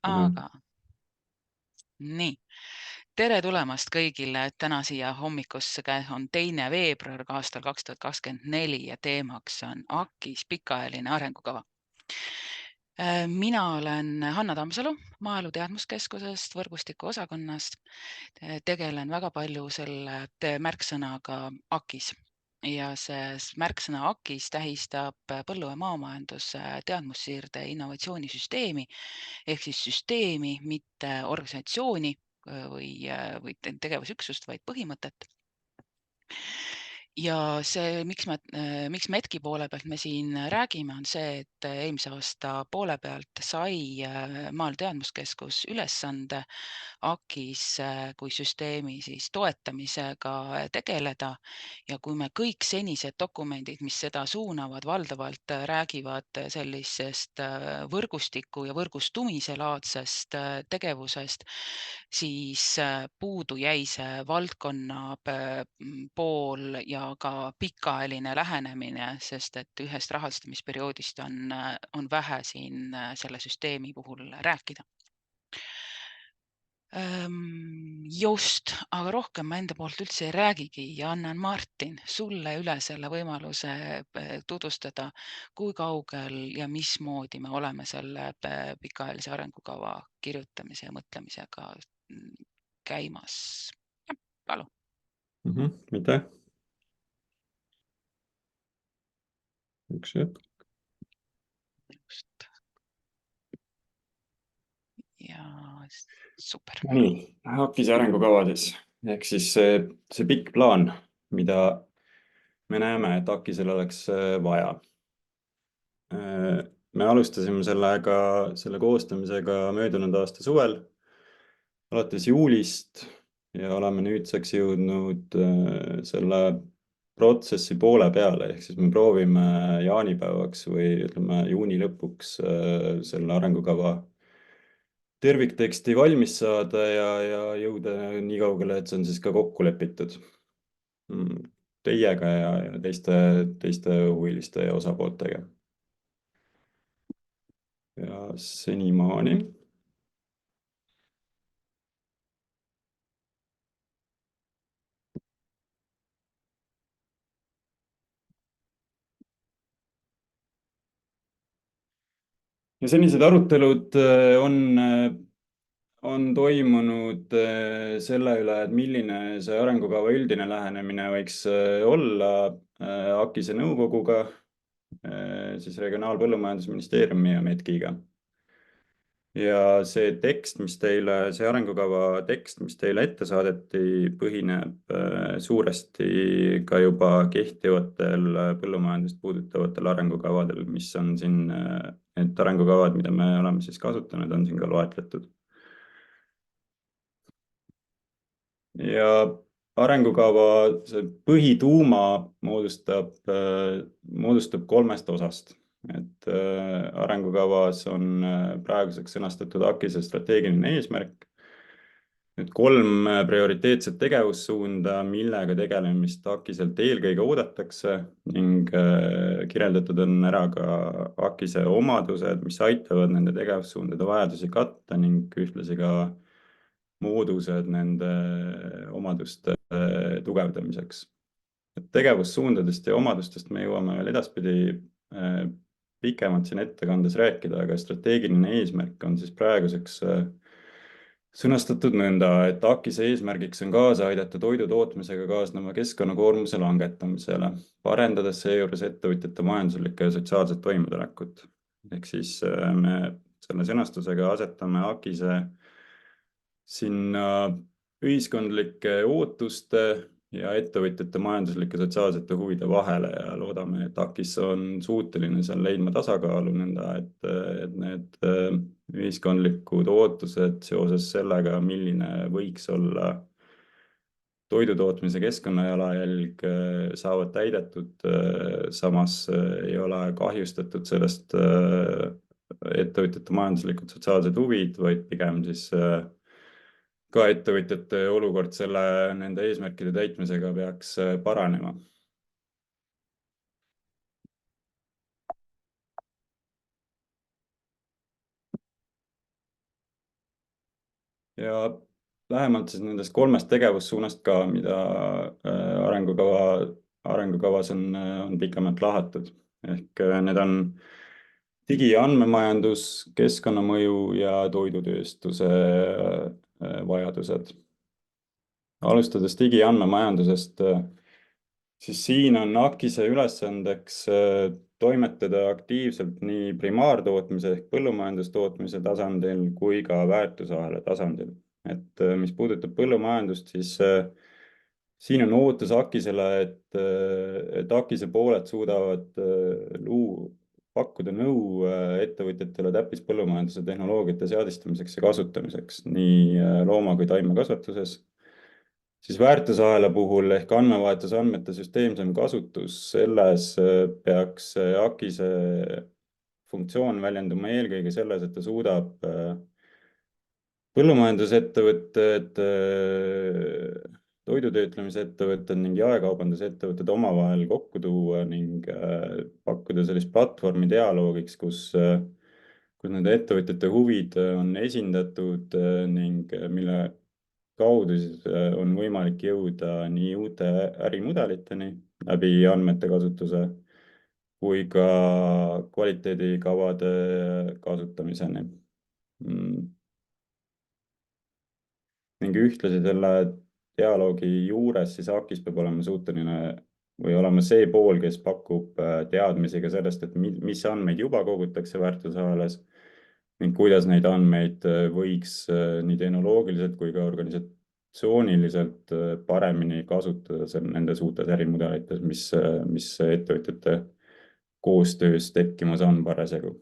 Aga nii, tere tulemast kõigile täna siia hommikusse, on 2. veebruar aastal 2024 ja teemaks on AKIS pikaajaline arengukava. Mina olen Hanna Tammsalu Maaelu Teadmuskeskusest võrgustiku osakonnast. Tegelen väga palju selle märksõnaga AKIS ja see märksõna AKIS tähistab põllu- ja maamajanduse teadmussiirde innovatsioonisüsteemi ehk siis süsteemi, mitte organisatsiooni või tegevusüksust, vaid põhimõtet. Ja see, miks METKi poole pealt me siin räägime, on see, et eelmise aasta poole pealt sai Maaelu Teadmuskeskus ülesande AKIS kui süsteemi siis toetamisega tegeleda. Ja kui me kõik senised dokumendid, mis seda suunavad, valdavalt räägivad sellisest võrgustiku ja võrgustumise laadsest tegevusest, siis puudu jäi see valdkonna pool ja ka pikaajaline lähenemine, sest et ühest rahastamisperioodist on vähe siin selle süsteemi puhul rääkida. Just, aga rohkem ma enda poolt üldse ei räägigi ja annan, Martin, sulle üle selle võimaluse tutvustada, kui kaugel ja mismoodi me oleme selle pikaajalise arengukava kirjutamise ja mõtlemisega käimas. Palun. Aitäh. Üks hetk. Just. Ja super. Nii, AKIS arengukavades ehk siis see pikk plaan, mida me näeme, et AKISel oleks vaja. Me alustasime selle koostamisega möödunud aasta suvel, alates juulist, ja oleme nüüdseks jõudnud selle protsessi poole peale, ehk siis me proovime jaanipäevaks või ütleme juuni lõpuks selle arengukava tervikteksti valmis saada ja jõuda nii kaugele, et see on siis ka kokku lepitud teiega ja teiste huviliste ja osapooltega. Ja senimaani. Ja senised arutelud on toimunud selle üle, et milline see arengukava üldine lähenemine võiks olla AKIS-e nõukoguga, siis Regionaal- ja Põllumajandusministeeriumi ja METKiga. Ja see arengukava tekst, mis teile ette saadeti, põhineb suuresti ka juba kehtivatel põllumajandust puudutavatel arengukavadel, mis on siin, need arengukavad, mida me oleme siis kasutanud, on siin ka loetletud. Ja arengukava see põhituuma moodustab 3 osast. Et arengukavas on praeguseks sõnastatud AKIS-e strateegiline eesmärk, 3 prioriteetset tegevussuunda, millega tegelemist AKIS-elt eelkõige oodatakse, ning kirjeldatud on ära ka AKIS-e omadused, mis aitavad nende tegevussuundade vajadusi katta, ning ühtlasi ka moodused nende omaduste tugevdamiseks. Tegevussuundadest ja omadustest me jõuame veel edaspidi pikemalt siin ettekandes rääkida, aga strateegiline eesmärk on siis praeguseks sõnastatud nõnda, et AKIS-e eesmärgiks on kaasa aidata toidu tootmisega kaasneva keskkonnakoormuse langetamisele, parendades seejuures ettevõtjate majanduslikku ja sotsiaalset toimetulekut. Ehk siis me selle sõnastusega asetame AKIS-e sinna ühiskondlike ootuste ja ettevõtjate majanduslike sotsiaalsete huvide vahele ja loodame, et AKIS on suuteline seal leidma tasakaalu nõnda, et need ühiskondlikud ootused seoses sellega, milline võiks olla toidutootmise keskkonnajalajälg, saavad täidetud, samas ei ole kahjustatud sellest ettevõtjate majanduslikud sotsiaalsed huvid, vaid pigem siis ka ettevõtjate olukord nende eesmärkide täitmisega peaks paranema. ja lähemalt siis nendest 3 tegevussuunast ka, mida arengukavas on pikemalt lahatud. Ehk need on digi- ja andmemajandus, keskkonnamõju ja toidutööstuse vajadused. Alustades digi- ja andmemajandusest, siis siin on AKIS-e ülesandeks toimetada aktiivselt nii primaartootmise ehk põllumajandustootmise tasandil kui ka väärtusahela tasandil. Et mis puudutab põllumajandust, siis siin on ootus AKIS-ele, et AKIS-e pooled suudavad pakkuda nõu ettevõtjatele täppispõllumajanduse tehnoloogiate seadistamiseks ja kasutamiseks nii looma- kui taimekasvatuses. Siis väärtusahela puhul ehk andmevahetuse andmete süsteemsem kasutus, selles peaks AKIS-e funktsioon väljenduma eelkõige selles, et ta suudab põllumajandusettevõtted, toidutöötlemisettevõtted ning jaekaubandusettevõtted omavahel kokku tuua ning pakkuda sellist platvormi dialoogiks, kus nende ettevõtjate huvid on esindatud ning mille kaudu siis on võimalik jõuda nii uute ärimudeliteni läbi andmete kasutuse kui ka kvaliteedikavade kasutamiseni. Ning ühtlasi selle dialoogi juures siis AKIS peab olema suuteline või olema see pool, kes pakub teadmisi ka sellest, et mis andmeid juba kogutakse väärtusahelas ning kuidas neid andmeid võiks nii tehnoloogiliselt kui ka organisatsiooniliselt paremini kasutada nendes uutes ärimudelites, mis ettevõtjate koostöös tekkimas on parasjagu.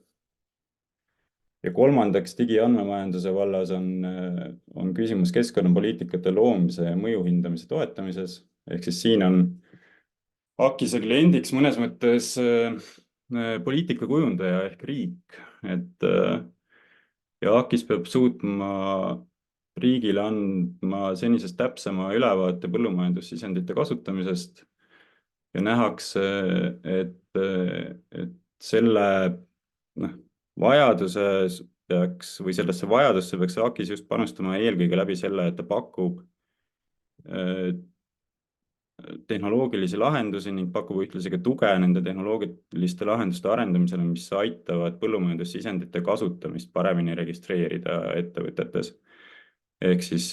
Ja kolmandaks, digi- ja andmemajanduse vallas on küsimus keskkonnapoliitikate loomise ja mõju hindamise toetamises. Ehk siis siin on AKIS-e kliendiks mõnes mõttes poliitikakujundaja ehk riik. Ja AKIS peab suutma riigile andma senisest täpsema ülevaate põllumajandussisendite kasutamisest ja nähakse, et selle vajaduses või sellesse vajadusse peaks AKIS just panustama eelkõige läbi selle, et ta pakub tehnoloogilisi lahendusi ning pakub ühtlasi ka tuge nende tehnoloogiliste lahenduste arendamisele, mis aitavad põllumajandussisendite kasutamist paremini registreerida ettevõtetes. Ehk siis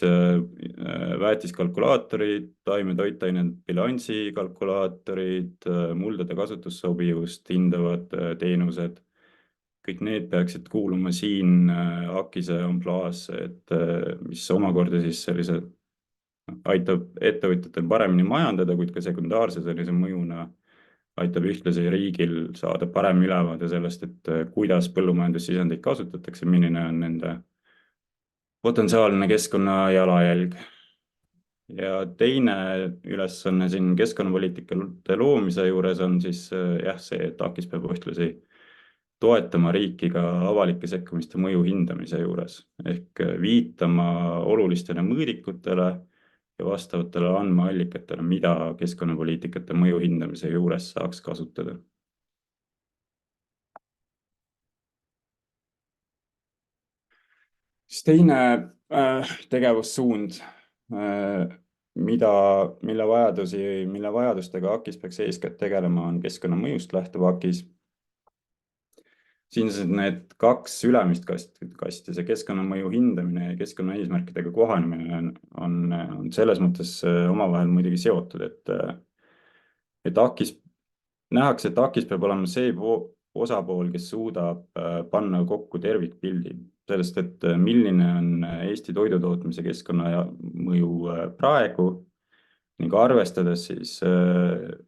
väetiskalkulaatorid, taime toitained bilansi kalkulaatorid, muldade kasutussobivust hindavad teenused. Kõik need peaksid kuuluma siin AKIS-e ampluaasse, mis omakorda siis aitab ettevõtjatel paremini majandada, kuid ka sekundaarse sellise mõjuna aitab ühtlasi riigil saada parem ülevaade sellest, et kuidas põllumajandussisendeid kasutatakse, milline on nende potentsiaalne keskkonna jalajälg. Ja teine ülesanne siin keskkonnapoliitikate loomise juures on siis see, et AKIS peab ühtlasi toetama riiki ka avalike sekkumiste mõju hindamise juures ehk viitama olulistele mõõdikutele ja vastavatele andmeallikatele, mida keskkonnapoliitikate mõju hindamise juures saaks kasutada. Siis teine tegevussuund, mille vajadustega AKIS peaks eeskätt tegelema, on keskkonnamõjust lähtuv AKIS. Siin need 2 ülemist kasti, see keskkonnamõju hindamine ja keskkonnaeesmärkidega kohanemine on selles mõttes omavahel muidugi seotud, et nähakse, et AKIS peab olema see osapool, kes suudab panna kokku tervikpildi sellest, et milline on Eesti toidutootmise keskkonnamõju praegu ning arvestades siis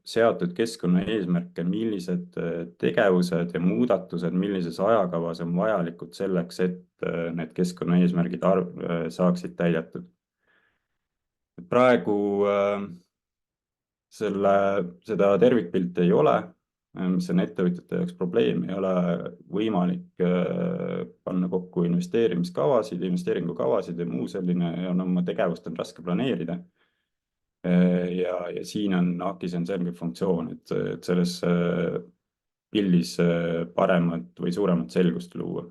seatud keskkonnaeesmärke, millised tegevused ja muudatused, millises ajakavas on vajalikud selleks, et need keskkonnaeesmärgid saaksid täidetud. Praegu seda tervikpilti ei ole, mis on ettevõtjate jaoks probleem, ei ole võimalik panna kokku investeeringukavasid ja muu selline ja oma tegevust on raske planeerida. Ja siin on AKIS on selge funktsioon, et selles pildis paremat või suuremat selgust luua.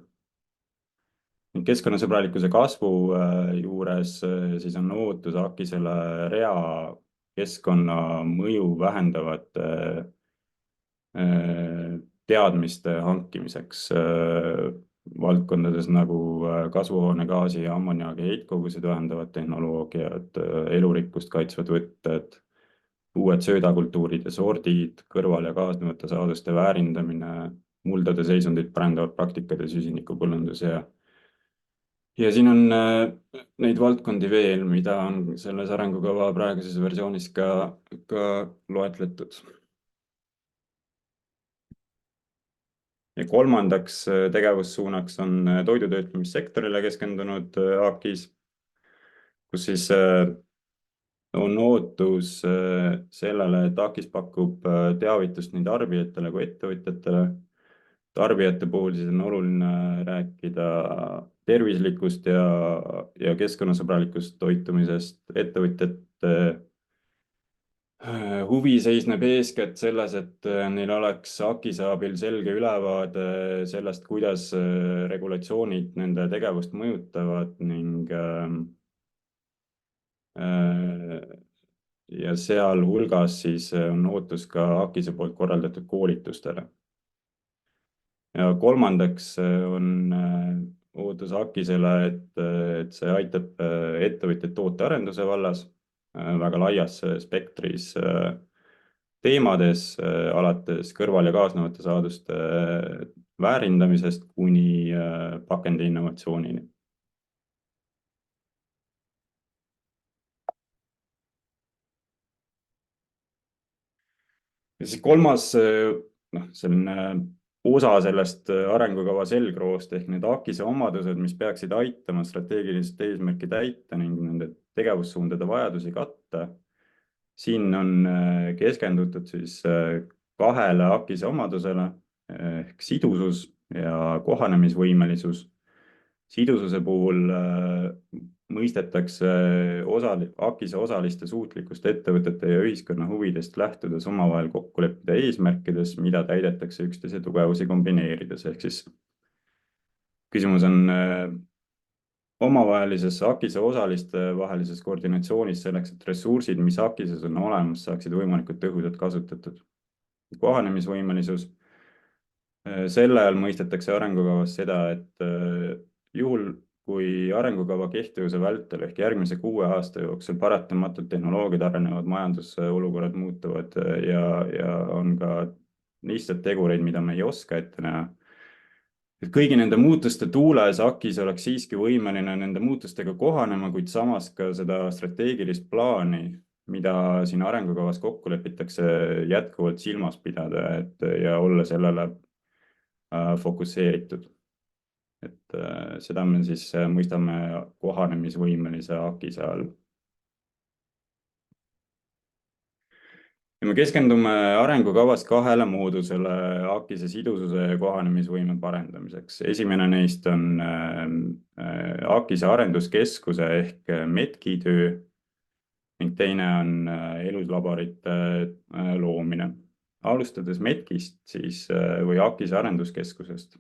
Keskkonnasõbralikkuse kasvu juures siis on ootus AKIS-ele rea keskkonnamõju vähendavate teadmiste hankimiseks valdkondades nagu kasvuhoonegaasi ja ammoniaagi heitkogused vähendavad tehnoloogiad, elurikkust kaitsvad võtted, uued söödakultuurid ja sordid, kõrval- ja kaasnevate saaduste väärindamine, muldade seisundit parendavad praktikad ja süsinikupõllundus ja siin on neid valdkondi veel, mida on selles arengukava praeguses versioonis ka loetletud. Ja kolmandaks tegevussuunaks on toidutöötlemissektorile keskendunud AKIS, kus siis on ootus sellele, et AKIS pakub teavitust nii tarbijatele kui ettevõtjatele. Tarbijate puhul siis on oluline rääkida tervislikust ja keskkonnasõbralikust toitumisest. Ettevõtjate huvi seisneb eeskätt selles, et neil oleks AKIS-e abil selge ülevaade sellest, kuidas regulatsioonid nende tegevust mõjutavad ning ja sealhulgas siis on ootus ka AKIS-e poolt korraldatud koolitustele. Ja kolmandaks on ootus AKIS-ele, et see aitab ettevõtjaid tootearenduse vallas väga laias spektris teemades, alates kõrval- ja kaasnevate saaduste väärindamisest kuni pakendi innovatsioonini. Ja siis kolmas selline osa sellest arengukava selgroost ehk need AKIS-e omadused, mis peaksid aitama strateegilist eesmärki täita ning nende tegevussuundade vajadusi katta. Siin on keskendutud siis kahele AKIS-e omadusele ehk sidusus ja kohanemisvõimelisus. Sidususe puhul mõistetakse AKIS-e osaliste suutlikkust ettevõtete ja ühiskonna huvidest lähtudes omavahel kokku leppida eesmärkides, mida täidetakse üksteise tugevusi kombineerides. Ehk siis küsimus on omavahelises AKIS-e osaliste vahelises koordinatsioonis selleks, et ressursid, mis AKIS-es on olemas, saaksid võimalikult tõhusalt kasutatud. Kohanemisvõimelisus. Selle all mõistetakse arengukavas seda, et juhul, kui arengukava kehtivuse vältel ehk järgmise 6 aasta jooksul paratamatult tehnoloogiad arenevad, majandusolukorrad muutuvad ja on ka lihtsalt tegureid, mida me ei oska ette näha. Et kõigi nende muutuste tuules AKIS oleks siiski võimeline nende muutustega kohanema, kuid samas ka seda strateegilist plaani, mida siin arengukavas kokku lepitakse, jätkuvalt silmas pidada ja olla sellele fokusseeritud. Et seda me siis mõistame kohanemisvõimelise AKIS-e all. Ja me keskendume arengukavas 2 moodusele AKIS-e sidususe ja kohanemisvõime parendamiseks. Esimene neist on AKIS-e arenduskeskuse ehk METKi töö ning teine on eluslaborite loomine. Alustades METKist siis, või AKIS-e arenduskeskusest,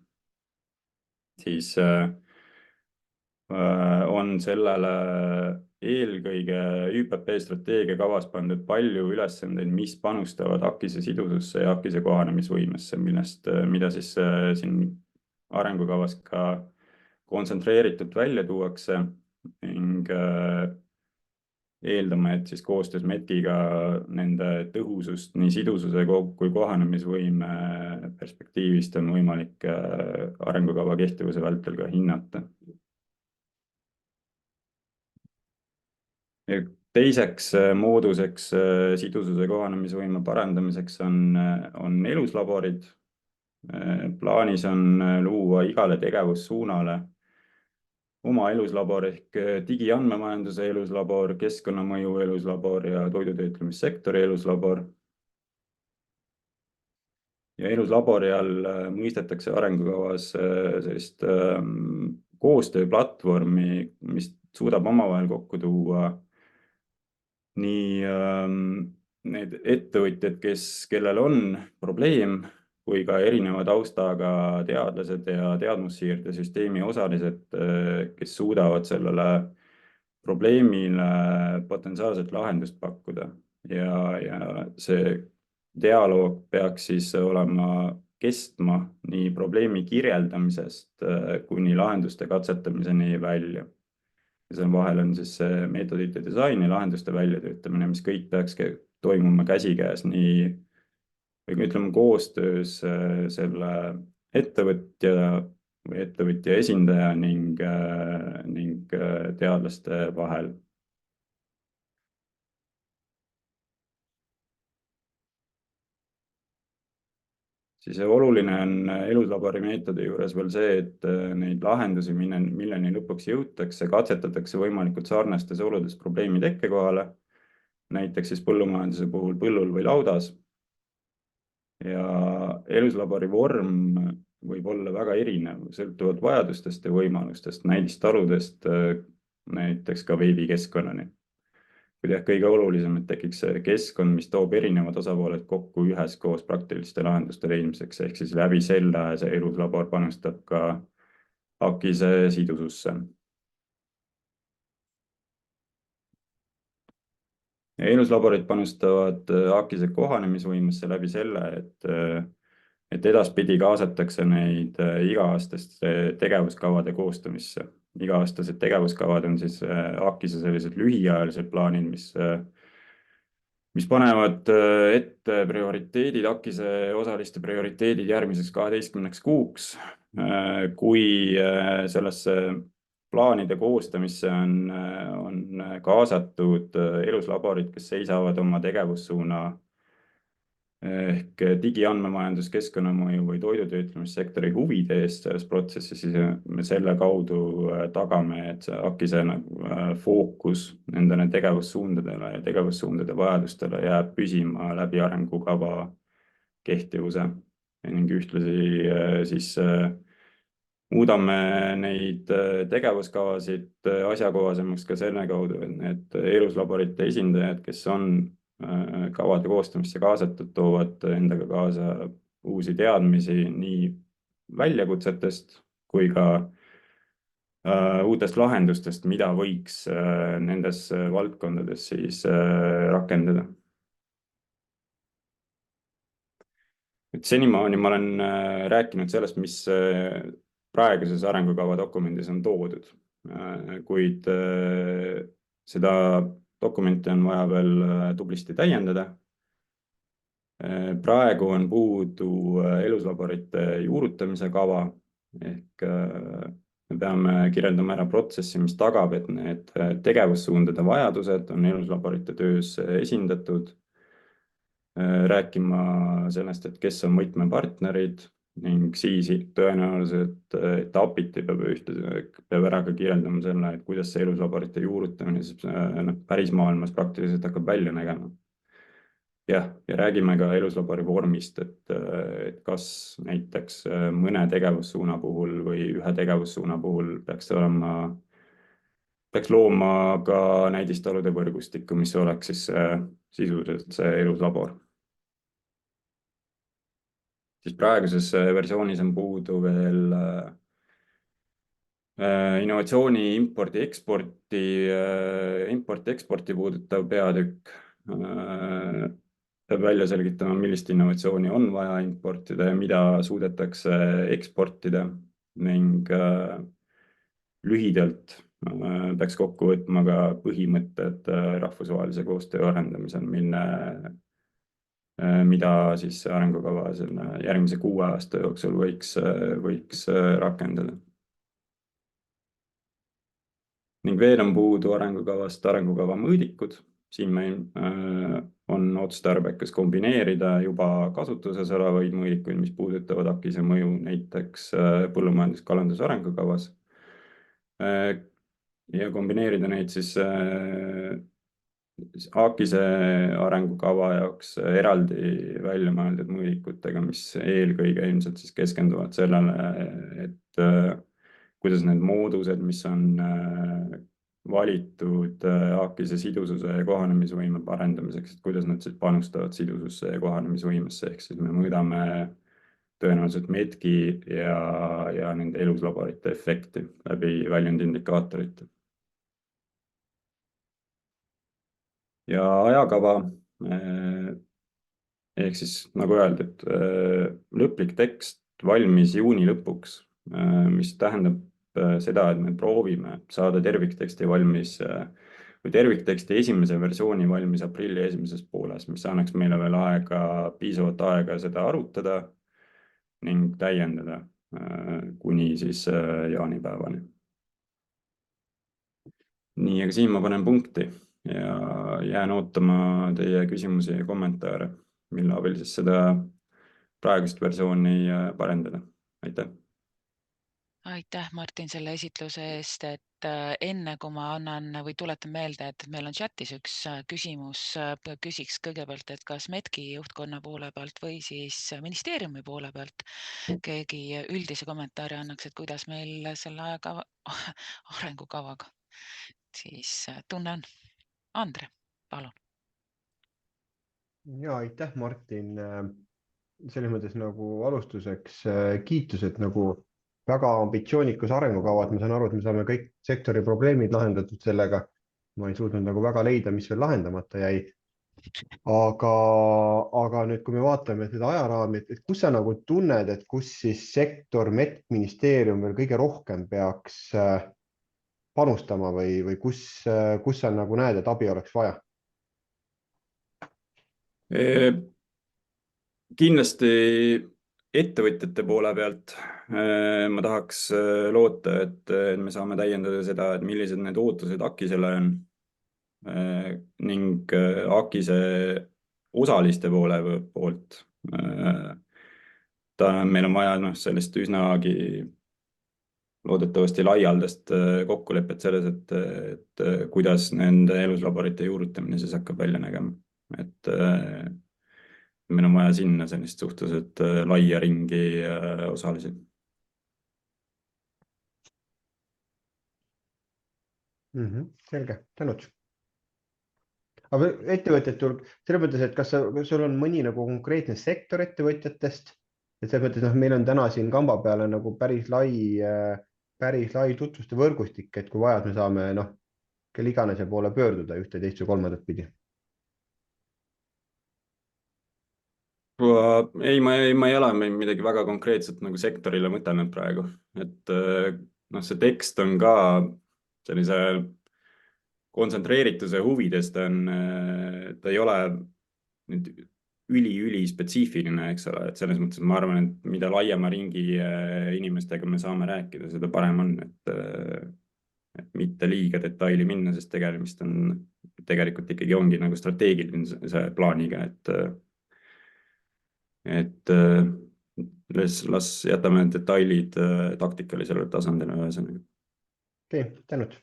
siis on sellele eelkõige ÜPP strateegia kavas pandud palju ülesandeid, mis panustavad AKIS-e sidususse ja AKIS-e kohanemisvõimesse, mida siis siin arengukavas ka kontsentreeritult välja tuuakse ning eeldame, et siis koostöös METKiga nende tõhusust nii sidususe kui kohanemisvõime perspektiivist on võimalik arengukava kehtivuse vältel ka hinnata. Ja teiseks mooduseks sidususe kohanemisvõime parandamiseks on eluslaborid. Plaanis on luua igale tegevussuunale oma eluslabor ehk digiandmemajanduse eluslabor, keskkonnamõju eluslabor ja toidutöötlemissektori eluslabor. Ja eluslabori all mõistetakse arengukavas sellist koostööplatvormi, mis suudab omavahel kokku tuua nii need ettevõtjad, kellel on probleem, kui ka erineva taustaga teadlased ja teadmussiirde süsteemi osalised, kes suudavad sellele probleemile potentsiaalset lahendust pakkuda. Ja see dialoog peaks siis olema kestma nii probleemi kirjeldamisest kuni lahenduste katsetamiseni välja. Ja seal vahel on siis see meetodite disain ja lahenduste väljatöötamine, mis kõik peaks toimuma käsikäes nii, või ütleme koostöös selle ettevõtja või ettevõtja esindaja ning teadlaste vahel. Siis oluline on eluslabori meetodi juures veel see, et neid lahendusi, milleni lõpuks jõutakse, katsetatakse võimalikult sarnastes oludes probleemi tekkekohale, näiteks siis põllumajanduse puhul põllul või laudas. Ja eluslabori vorm võib olla väga erinev, sõltuvalt vajadustest ja võimalustest, näidistaludest, näiteks ka veebikeskkonnani. Kuid jah, kõige olulisem, et tekiks keskkond, mis toob erinevad osapooled kokku üheskoos praktiliste lahenduste leidmiseks, ehk siis läbi selle see eluslabor panustab ka AKIS-e sidususse. Eluslaborid panustavad AKIS-e kohanemisvõimesse läbi selle, et edaspidi kaasatakse neid iga-aastaste tegevuskavade koostamisse. Iga-aastased tegevuskavad on siis AKIS-e sellised lühiajalised plaanid, mis panevad ette prioriteedid, AKIS-e osaliste prioriteedid järgmiseks 12 kuuks. Kui sellesse plaanide koostamisse on kaasatud eluslaborid, kes seisavad oma tegevussuuna ehk digiandmemajandus, keskkonnamõju või toidutöötlemissektori huvide eest selles protsessis, siis me selle kaudu tagame, et see AKIS-e fookus nendele tegevussuundadele ja tegevussuundade vajadustele jääb püsima läbi arengukava kehtivuse ning ühtlasi siis muudame neid tegevuskavasid asjakohasemaks ka selle kaudu, et need eluslaborite esindajad, kes on kavade koostamisse kaasatud, toovad endaga kaasa uusi teadmisi nii väljakutsetest kui ka uutest lahendustest, mida võiks nendes valdkondades siis rakendada. Senimaani ma olen rääkinud sellest, mis praeguses arengukava dokumendis on toodud, kuid seda dokumenti on vaja veel tublisti täiendada. Praegu on puudu eluslaborite juurutamise kava, ehk me peame kirjeldama ära protsessi, mis tagab, et need tegevussuundade vajadused on eluslaborite töös esindatud, rääkima sellest, et kes on võtmepartnerid ning siis tõenäoliselt etapiti peab ära ka kirjeldama selle, et kuidas see eluslaborite juurutamine päris maailmas praktiliselt hakkab välja nägema. Ja räägime ka eluslabori vormist, et kas näiteks mõne tegevussuuna puhul või ühe tegevussuuna puhul peaks looma ka näidistalude võrgustikku, mis oleks siis sisuliselt see eluslabor. Siis praeguses versioonis on puudu veel innovatsiooni importi-eksporti puudutav peatükk. Peab välja selgitama, millist innovatsiooni on vaja importida ja mida suudetakse eksportida ning lühidalt peaks kokku võtma ka põhimõtted rahvusvahelise koostöö arendamisel, mida siis arengukava järgmise 6 aasta jooksul võiks rakendada. Ning veel on puudu arengukavast arengukava mõõdikud. Siin on otstarbekas kombineerida juba kasutuses olevaid mõõdikuid, mis puudutavad AKIS-e mõju näiteks põllumajandus-kalanduse arengukavas. Ja kombineerida neid siis AKIS-e arengukava jaoks eraldi välja mõeldud mõõdikutega, mis eelkõige ilmselt siis keskenduvad sellele, et kuidas need moodused, mis on valitud AKIS-e sidususe ja kohanemisvõime parendamiseks, et kuidas nad siis panustavad sidususse ja kohanemisvõimesse, ehk siis me mõõdame tõenäoliselt METki ja nende eluslaborite efekti läbi väljundindikaatorite. Ja ajakava ehk siis nagu öeldud, lõplik tekst valmis juuni lõpuks, mis tähendab seda, et me proovime saada tervikteksti valmis või tervikteksti esimese versiooni valmis aprilli esimeses pooles, mis annaks meile veel piisavalt aega seda arutada ning täiendada kuni siis jaanipäevani. Nii, aga siin ma panen punkti ja jään ootama teie küsimusi ja kommentaare, mille abil siis seda praegust versiooni parendada. Aitäh! Aitäh, Martin, selle esitluse eest, et enne kui ma annan või tuletan meelde, et meil on chatis üks küsimus, küsiks kõigepealt, et kas METki juhtkonna poole pealt või siis ministeeriumi poole pealt keegi üldise kommentaari annaks, et kuidas meil selle arengukavaga siis tunne on. Andre, palun. Ja aitäh, Martin. Selles mõttes nagu alustuseks kiitused nagu väga ambitsioonikas arengukavad. Ma saan aru, et me saame kõik sektori probleemid lahendatud sellega. Ma ei suutnud nagu väga leida, mis veel lahendamata jäi. Aga nüüd, kui me vaatame seda ajaraami, et kus sa nagu tunned, et kus siis sektor, ministeerium veel kõige rohkem peaks panustama või kus sa nagu näed, et abi oleks vaja? Kindlasti ettevõtjate poole pealt ma tahaks loota, et me saame täiendada seda, et millised need ootused Akisele on ning Akise osaliste poolt. Meil on vaja sellist üsnagi loodetavasti laialdast kokkulepet selles, et kuidas nende eluslaborite juurutamine siis hakkab välja nägema. Et meil on vaja sinna sellist suhteliselt laia ringi osalisi. Selge, tänud. Aga ettevõtjatul, selles mõttes, et kas sul on mõni nagu konkreetne sektor ettevõtjatest? Et selles mõttes, meil on täna siin kamba peale nagu päris lai tutvuste võrgustik, et kui vajad, me saame kelle iganes poole pöörduda ühte, teist või kolmandat pidi. Ei, ma ei ole midagi väga konkreetset nagu sektorile mõtelnud praegu. Et see tekst on ka sellise kontsentreerituse huvides, ta ei ole nüüd üli spetsiifiline, eks ole, et selles mõttes ma arvan, et mida laiema ringi inimestega me saame rääkida, seda parem on, et mitte liiga detaili minna, sest tegelikult ikkagi ongi nagu strateegilise plaaniga, et las jätame detailid taktikalisele tasandile ühesõnaga. Okei, tänud.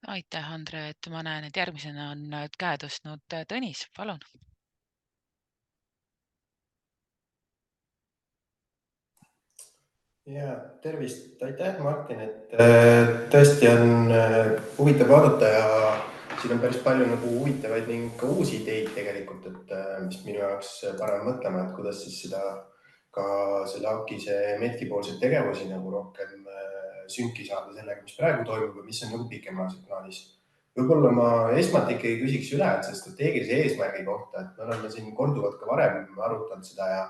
Aitäh, Andre, et ma näen, et järgmisena on käe tõstnud Tõnis, palun. Ja tervist, aitäh, Martin, et tõesti on huvitav vaadata ja siin on päris palju nagu huvitavaid ning ka uusi ideid tegelikult, et mis minu jaoks paneb mõtlema, et kuidas siis seda ka selle Akise METki poolseid tegevusi nagu rohkem sünki saada sellega, mis praegu toimub ja mis on nagu pikemaajalises plaanis. Võib-olla ma esmalt ikkagi küsiks üle, et see strateegilise eesmärgi kohta, et me oleme siin korduvalt ka varem arutanud seda ja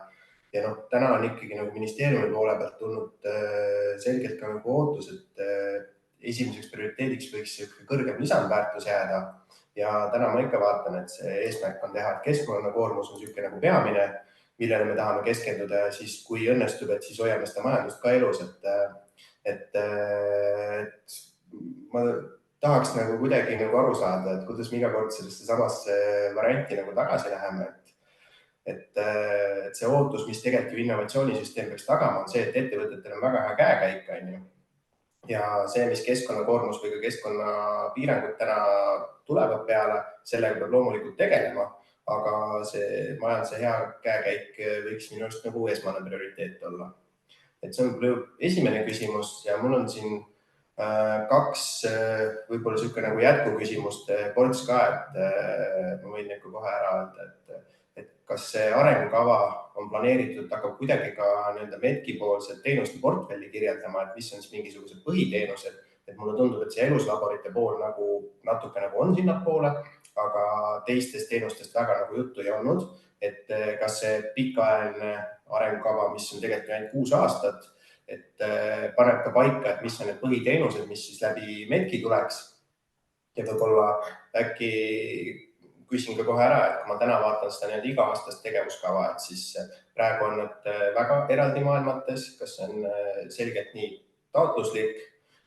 täna on ikkagi nagu ministeeriumi poole pealt tulnud selgelt ka nagu ootus, et esimeseks prioriteediks võiks kõrgem lisandväärtus jääda. Ja täna ma ikka vaatan, et see eesmärk on teha, et keskkonnakoormus on selline nagu peamine, millele me tahame keskenduda ja siis kui õnnestub, et siis hoiame seda majandust ka elus. Et ma tahaks nagu kuidagi nagu aru saada, et kuidas me iga kord sellesse samasse varianti nagu tagasi läheme. Et see ootus, mis tegelikult innovatsioonisüsteem peaks tagama, on see, et ettevõtetel on väga hea käekäik, on ju. Ja see, mis keskkonnakoormus või ka keskkonnapiirangud täna tulevad peale, sellega peab loomulikult tegelema, aga see majanduse hea käekäik võiks minu arust nagu esmane prioriteet olla. Et see on esimene küsimus ja mul on siin kaks võib-olla nagu jätkuküsimuste ports ka, et ma võin kohe ära öelda, et kas see arengukava on planeeritud, hakkab kuidagi ka nii-öelda Medki poolset teenuste portfelli kirjeldama, et mis on siis mingisugused põhiteenused, et mulle tundub, et see eluslaborite pool nagu natuke nagu on sinnapoole, aga teistest teenustest väga nagu juttu ei olnud, et kas see pikaajaline arengukava, mis on tegelikult ainult 6 aastat, et paneb ka paika, et mis on need põhiteenused, mis siis läbi Medki tuleks. Ja võib-olla äkki küsin ka kohe ära, et kui ma täna vaatan seda nii-öelda iga-aastast tegevuskava, et siis praegu on need väga eraldi maailmates, kas see on selgelt nii taotluslik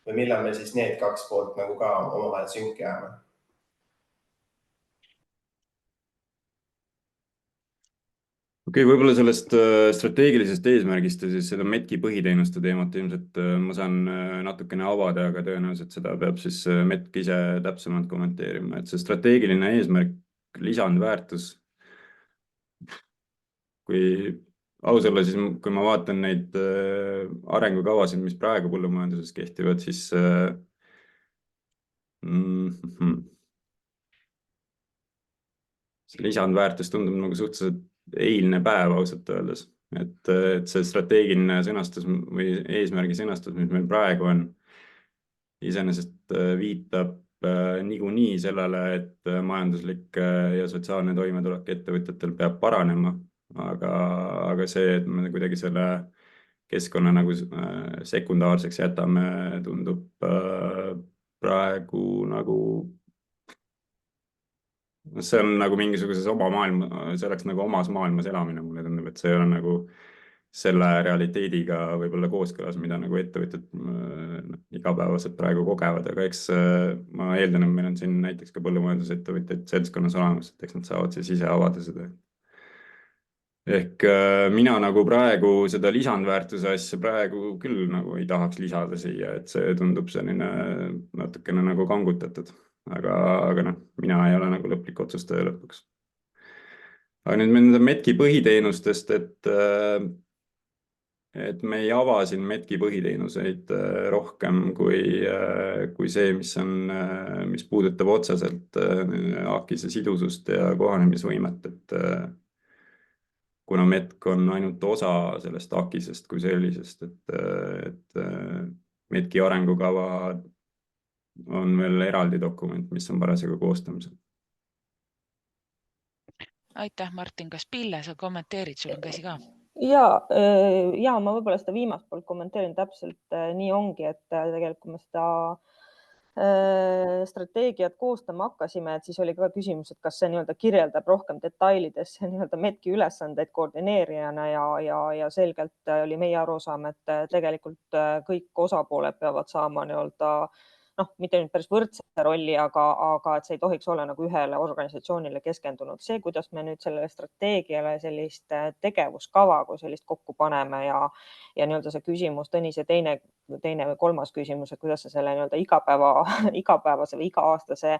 või millal me siis need 2 poolt nagu ka omavahel sünki jääme? Okei, võib-olla sellest strateegilisest eesmärgist ja siis seda Medki põhiteenuste teemat ilmselt ma saan natukene avada, aga tõenäoliselt seda peab siis Metk ise täpsemalt kommenteerima, et see strateegiline eesmärk, lisandväärtus, kui aus olla, siis kui ma vaatan neid arengukavasid, mis praegu põllumajanduses kehtivad, siis see lisandväärtus tundub nagu suhteliselt eilne päev ausalt öeldes, et see strateegiline sõnastus või eesmärgi sõnastus, mis meil praegu on, iseenesest viitab niikuinii sellele, et majanduslik ja sotsiaalne toimetulek ettevõtjatel peab paranema, aga see, et me kuidagi selle keskkonna nagu sekundaarseks jätame, tundub praegu nagu see on nagu mingisuguses oma maailma, see oleks nagu omas maailmas elamine, mulle tundub, et see ei ole nagu selle realiteediga võib-olla kooskõlas, mida nagu ettevõtjad igapäevaselt praegu kogevad, aga eks ma eeldan, et meil on siin näiteks ka põllumajandusettevõtjaid seltskonnas olemas, et eks nad saavad siis ise avada seda. Ehk mina nagu praegu seda lisandväärtuse asja praegu küll nagu ei tahaks lisada siia, et see tundub selline natukene nagu kangutatud. Aga noh, mina ei ole nagu lõplik otsustaja lõpuks. Aga nüüd nende Medki põhiteenustest, et me ei ava siin Medki põhiteenuseid rohkem kui see, mis puudutab otseselt AKIS-e sidusust ja kohanemisvõimet, et kuna Medk on ainult osa sellest AKIS-est kui sellisest, et Medki arengukava on veel eraldi dokument, mis on parasjagu koostamisel. Aitäh, Martin. Kas Pille, sa kommenteerid, sul on käsi ka? Ja ma võib-olla seda viimast poolt kommenteerin täpselt nii ongi, et tegelikult kui me seda strateegiat koostama hakkasime, et siis oli ka küsimus, et kas see nii-öelda kirjeldab rohkem detailides nii-öelda Medki ülesandeid koordineerijana ja selgelt oli meie arusaam, et tegelikult kõik osapooled peavad saama nii-öelda mitte nüüd päris võrdse rolli, aga et see ei tohiks olla nagu ühele organisatsioonile keskendunud. See, kuidas me nüüd sellele strateegiale sellist tegevuskava kui sellist kokku paneme ja nii-öelda see küsimus, Tõnise teine või kolmas küsimus, et kuidas see selle nii-öelda igapäevase või iga-aastase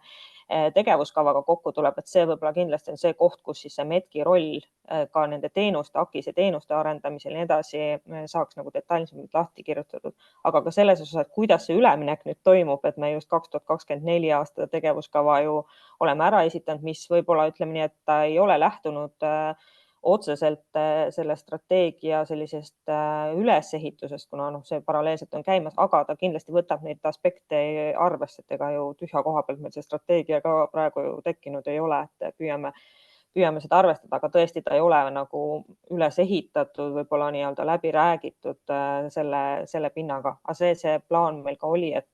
tegevuskavaga kokku tuleb, et see võib-olla kindlasti on see koht, kus siis see Medki roll ka nende teenuste, AKIS-e teenuste arendamisel ja nii edasi saaks nagu detailsemalt lahti kirjutatud. Aga ka selles osas, et kuidas see üleminek nüüd toimub, et me just 2024 aasta tegevuskava ju oleme ära esitanud, mis võib-olla ütleme nii, et ta ei ole lähtunud otseselt selle strateegia sellisest ülesehitusest, kuna see paralleelselt on käimas, aga ta kindlasti võtab neid aspekte arvesse, et ega ju tühja koha pealt meil see strateegia ka praegu ju tekkinud ei ole, et püüame seda arvestada, aga tõesti ta ei ole nagu üles ehitatud, võib-olla nii-öelda läbi räägitud selle pinnaga. Aga see plaan meil ka oli, et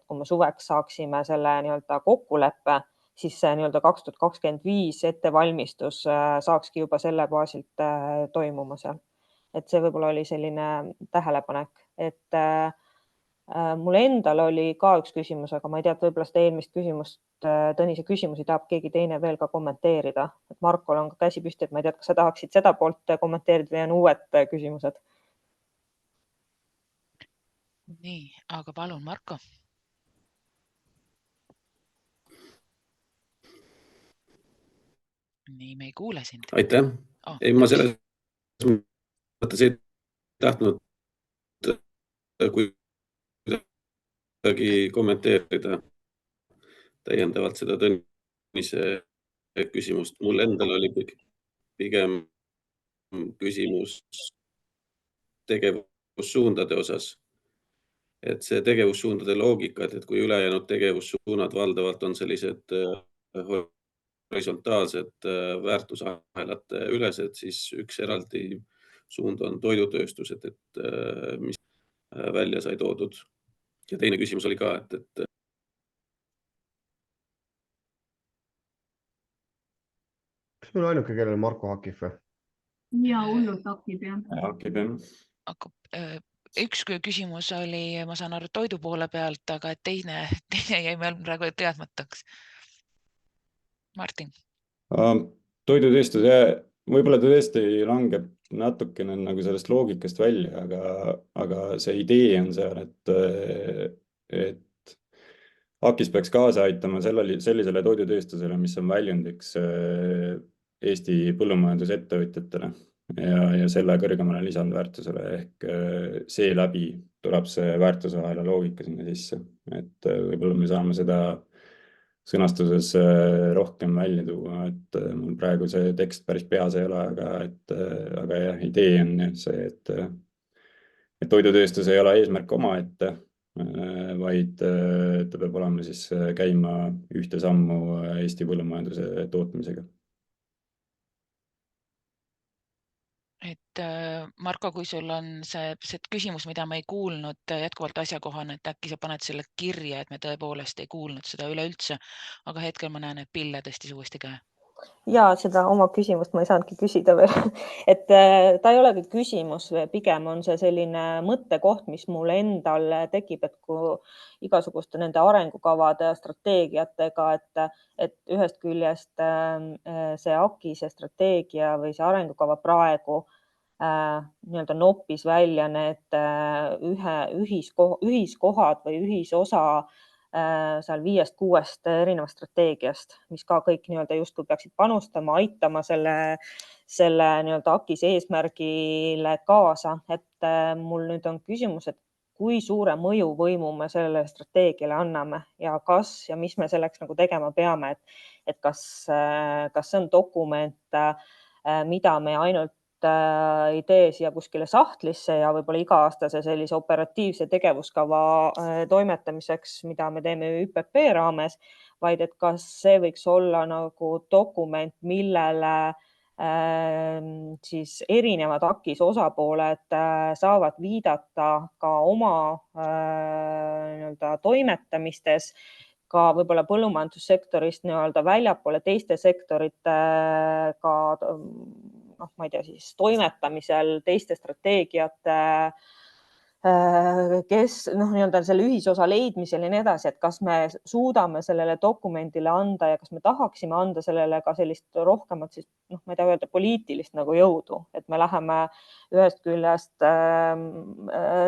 kui me suveks saaksime selle nii-öelda kokkuleppe, siis see nii-öelda 2025 ettevalmistus saakski juba selle baasilt toimuma seal. Et see võib-olla oli selline tähelepanek, et mul endal oli ka üks küsimus, aga ma ei tea, et võib-olla seda eelmist küsimust, Tõnise küsimusi tahab keegi teine veel ka kommenteerida. Et Markol on ka käsi püsti, et ma ei tea, kas sa tahaksid seda poolt kommenteerida või on uued küsimused? Nii, aga palun, Marko. Nii, me ei kuule sind. Aitäh. Ei, ma selles mõttes ei tahtnud kuidagi kommenteerida täiendavalt seda Tõnise küsimust. Mul endal oli pigem küsimus tegevussuundade osas. Et see tegevussuundade loogika, et kui ülejäänud tegevussuunad valdavalt on sellised horisontaalsed väärtusahelate ülesed, siis üks eraldi suund on toidutööstused, et mis välja sai toodud. Ja teine küsimus oli ka, et Kas meil on ainuke, kellel Marko hakib või? Ja hullult hakib, jah. Hakib jah. Üks küsimus oli, ma saan aru, toidu poole pealt, aga teine jäi meil praegu teadmataks. Martin. Toidutööstus, võib-olla ta tõesti langeb natukene nagu sellest loogikast välja, aga see idee on seal, et AKIS peaks kaasa aitama sellisele toidutööstusele, mis on väljundiks Eesti põllumajandusettevõtjatele ja selle kõrgemale lisandväärtusele ehk seeläbi tuleb see väärtusahela loogika sinna sisse. Et võib-olla me saame seda sõnastuses rohkem välja tuua, et mul praegu see tekst päris peas ei ole, aga jah, idee on see, et toidutööstus ei ole eesmärk omaette, vaid ta peab olema siis käima ühte sammu Eesti põllumajanduse tootmisega. Et Marko, kui sul on see küsimus, mida me ei kuulnud, jätkuvalt asjakohane, et äkki sa paned selle kirja, et me tõepoolest ei kuulnud seda üleüldse, aga hetkel ma näen, et Pille tõstis uuesti käe. Ja seda oma küsimust ma ei saanudki küsida veel, et ta ei olegi küsimus, pigem on see selline mõttekoht, mis mul endal tekib, et kui igasuguste nende arengukavade ja strateegiatega, et ühest küljest see AKIS ja strateegia või see arengukava praegu nii-öelda noppis välja need ühiskohad või ühisosa seal 5-6 erinevast strateegiast, mis ka kõik nii-öelda justkui peaksid panustama, aitama selle nii-öelda AKIS eesmärgile kaasa. Et mul nüüd on küsimus, et kui suure mõjuvõimu me sellele strateegiale anname ja kas ja mis me selleks nagu tegema peame, et kas see on dokument, mida me ainult ei tee siia kuskile sahtlisse ja võib-olla iga-aastase sellise operatiivse tegevuskava toimetamiseks, mida me teeme ÜPP raames, vaid et kas see võiks olla nagu dokument, millele siis erinevad AKIS osapooled saavad viidata ka oma toimetamistes, ka võib-olla põllumajandussektorist nii-öelda väljapoole teiste sektoritega, ma ei tea, siis toimetamisel teiste strateegiate, kes nii-öelda selle ühisosa leidmisel ja nii edasi, et kas me suudame sellele dokumendile anda ja kas me tahaksime anda sellele ka sellist rohkemat, siis ma ei tea öelda, poliitilist nagu jõudu, et me läheme ühest küljest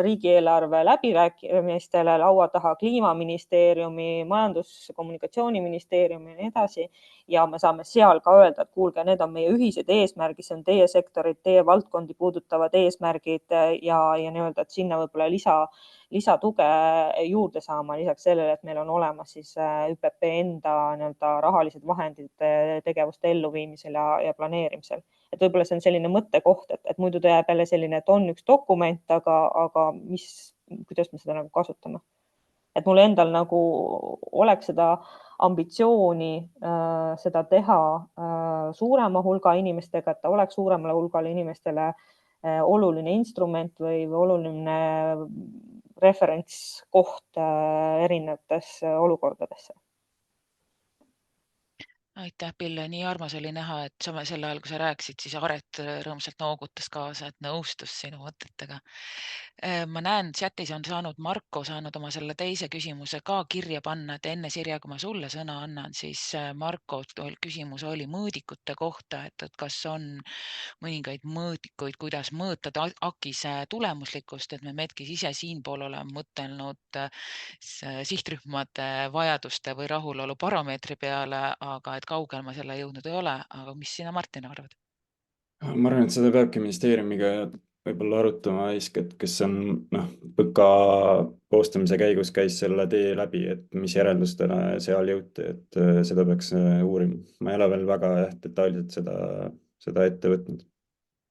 riigieelarve läbirääkimistele laua taha Kliimaministeeriumi, Majandus- ja Kommunikatsiooniministeeriumi ja nii edasi. Ja me saame seal ka öelda, et kuulge, need on meie ühised eesmärgid, see on teie sektorid, teie valdkondi puudutavad eesmärgid ja nii-öelda, et sinna võib-olla lisatuge juurde saama lisaks sellele, et meil on olemas siis ÜPP enda nii-öelda rahalised vahendid tegevuste elluviimisel ja planeerimisel. Et võib-olla see on selline mõttekoht, et muidu ta jääb jälle selline, et on üks dokument, aga kuidas me seda nagu kasutame. Et mul endal nagu oleks seda ambitsiooni seda teha suurema hulga inimestega, et ta oleks suuremale hulgale inimestele oluline instrument või oluline referentskoht erinevates olukordadesse. Aitäh, Pille, nii armas oli näha, et selle ajal, kui sa rääkisid, siis Aret rõõmsalt noogutas kaasa, et nõustus sinu mõtetega. Ma näen, chatis on Marko saanud oma selle teise küsimuse ka kirja panna, et enne Sirje, kui ma sulle sõna annan, siis Marko küsimus oli mõõdikute kohta, et kas on mõningaid mõõdikuid, kuidas mõõta AKIS-e tulemuslikkust, et me METKis ise siinpool oleme mõtelnud sihtrühmade vajaduste või rahulolu parameetri peale, aga et kaugel ma selle jõudnud ei ole, aga mis sina, Martin, arvad? Ma arvan, et seda peabki ministeeriumiga võib-olla arutama eeskätt, kes on PõKa koostamise käigus käis selle tee läbi, et mis järeldustele seal jõuti, et seda peaks uurima. Ma ei ole veel väga detailselt seda ette võtnud.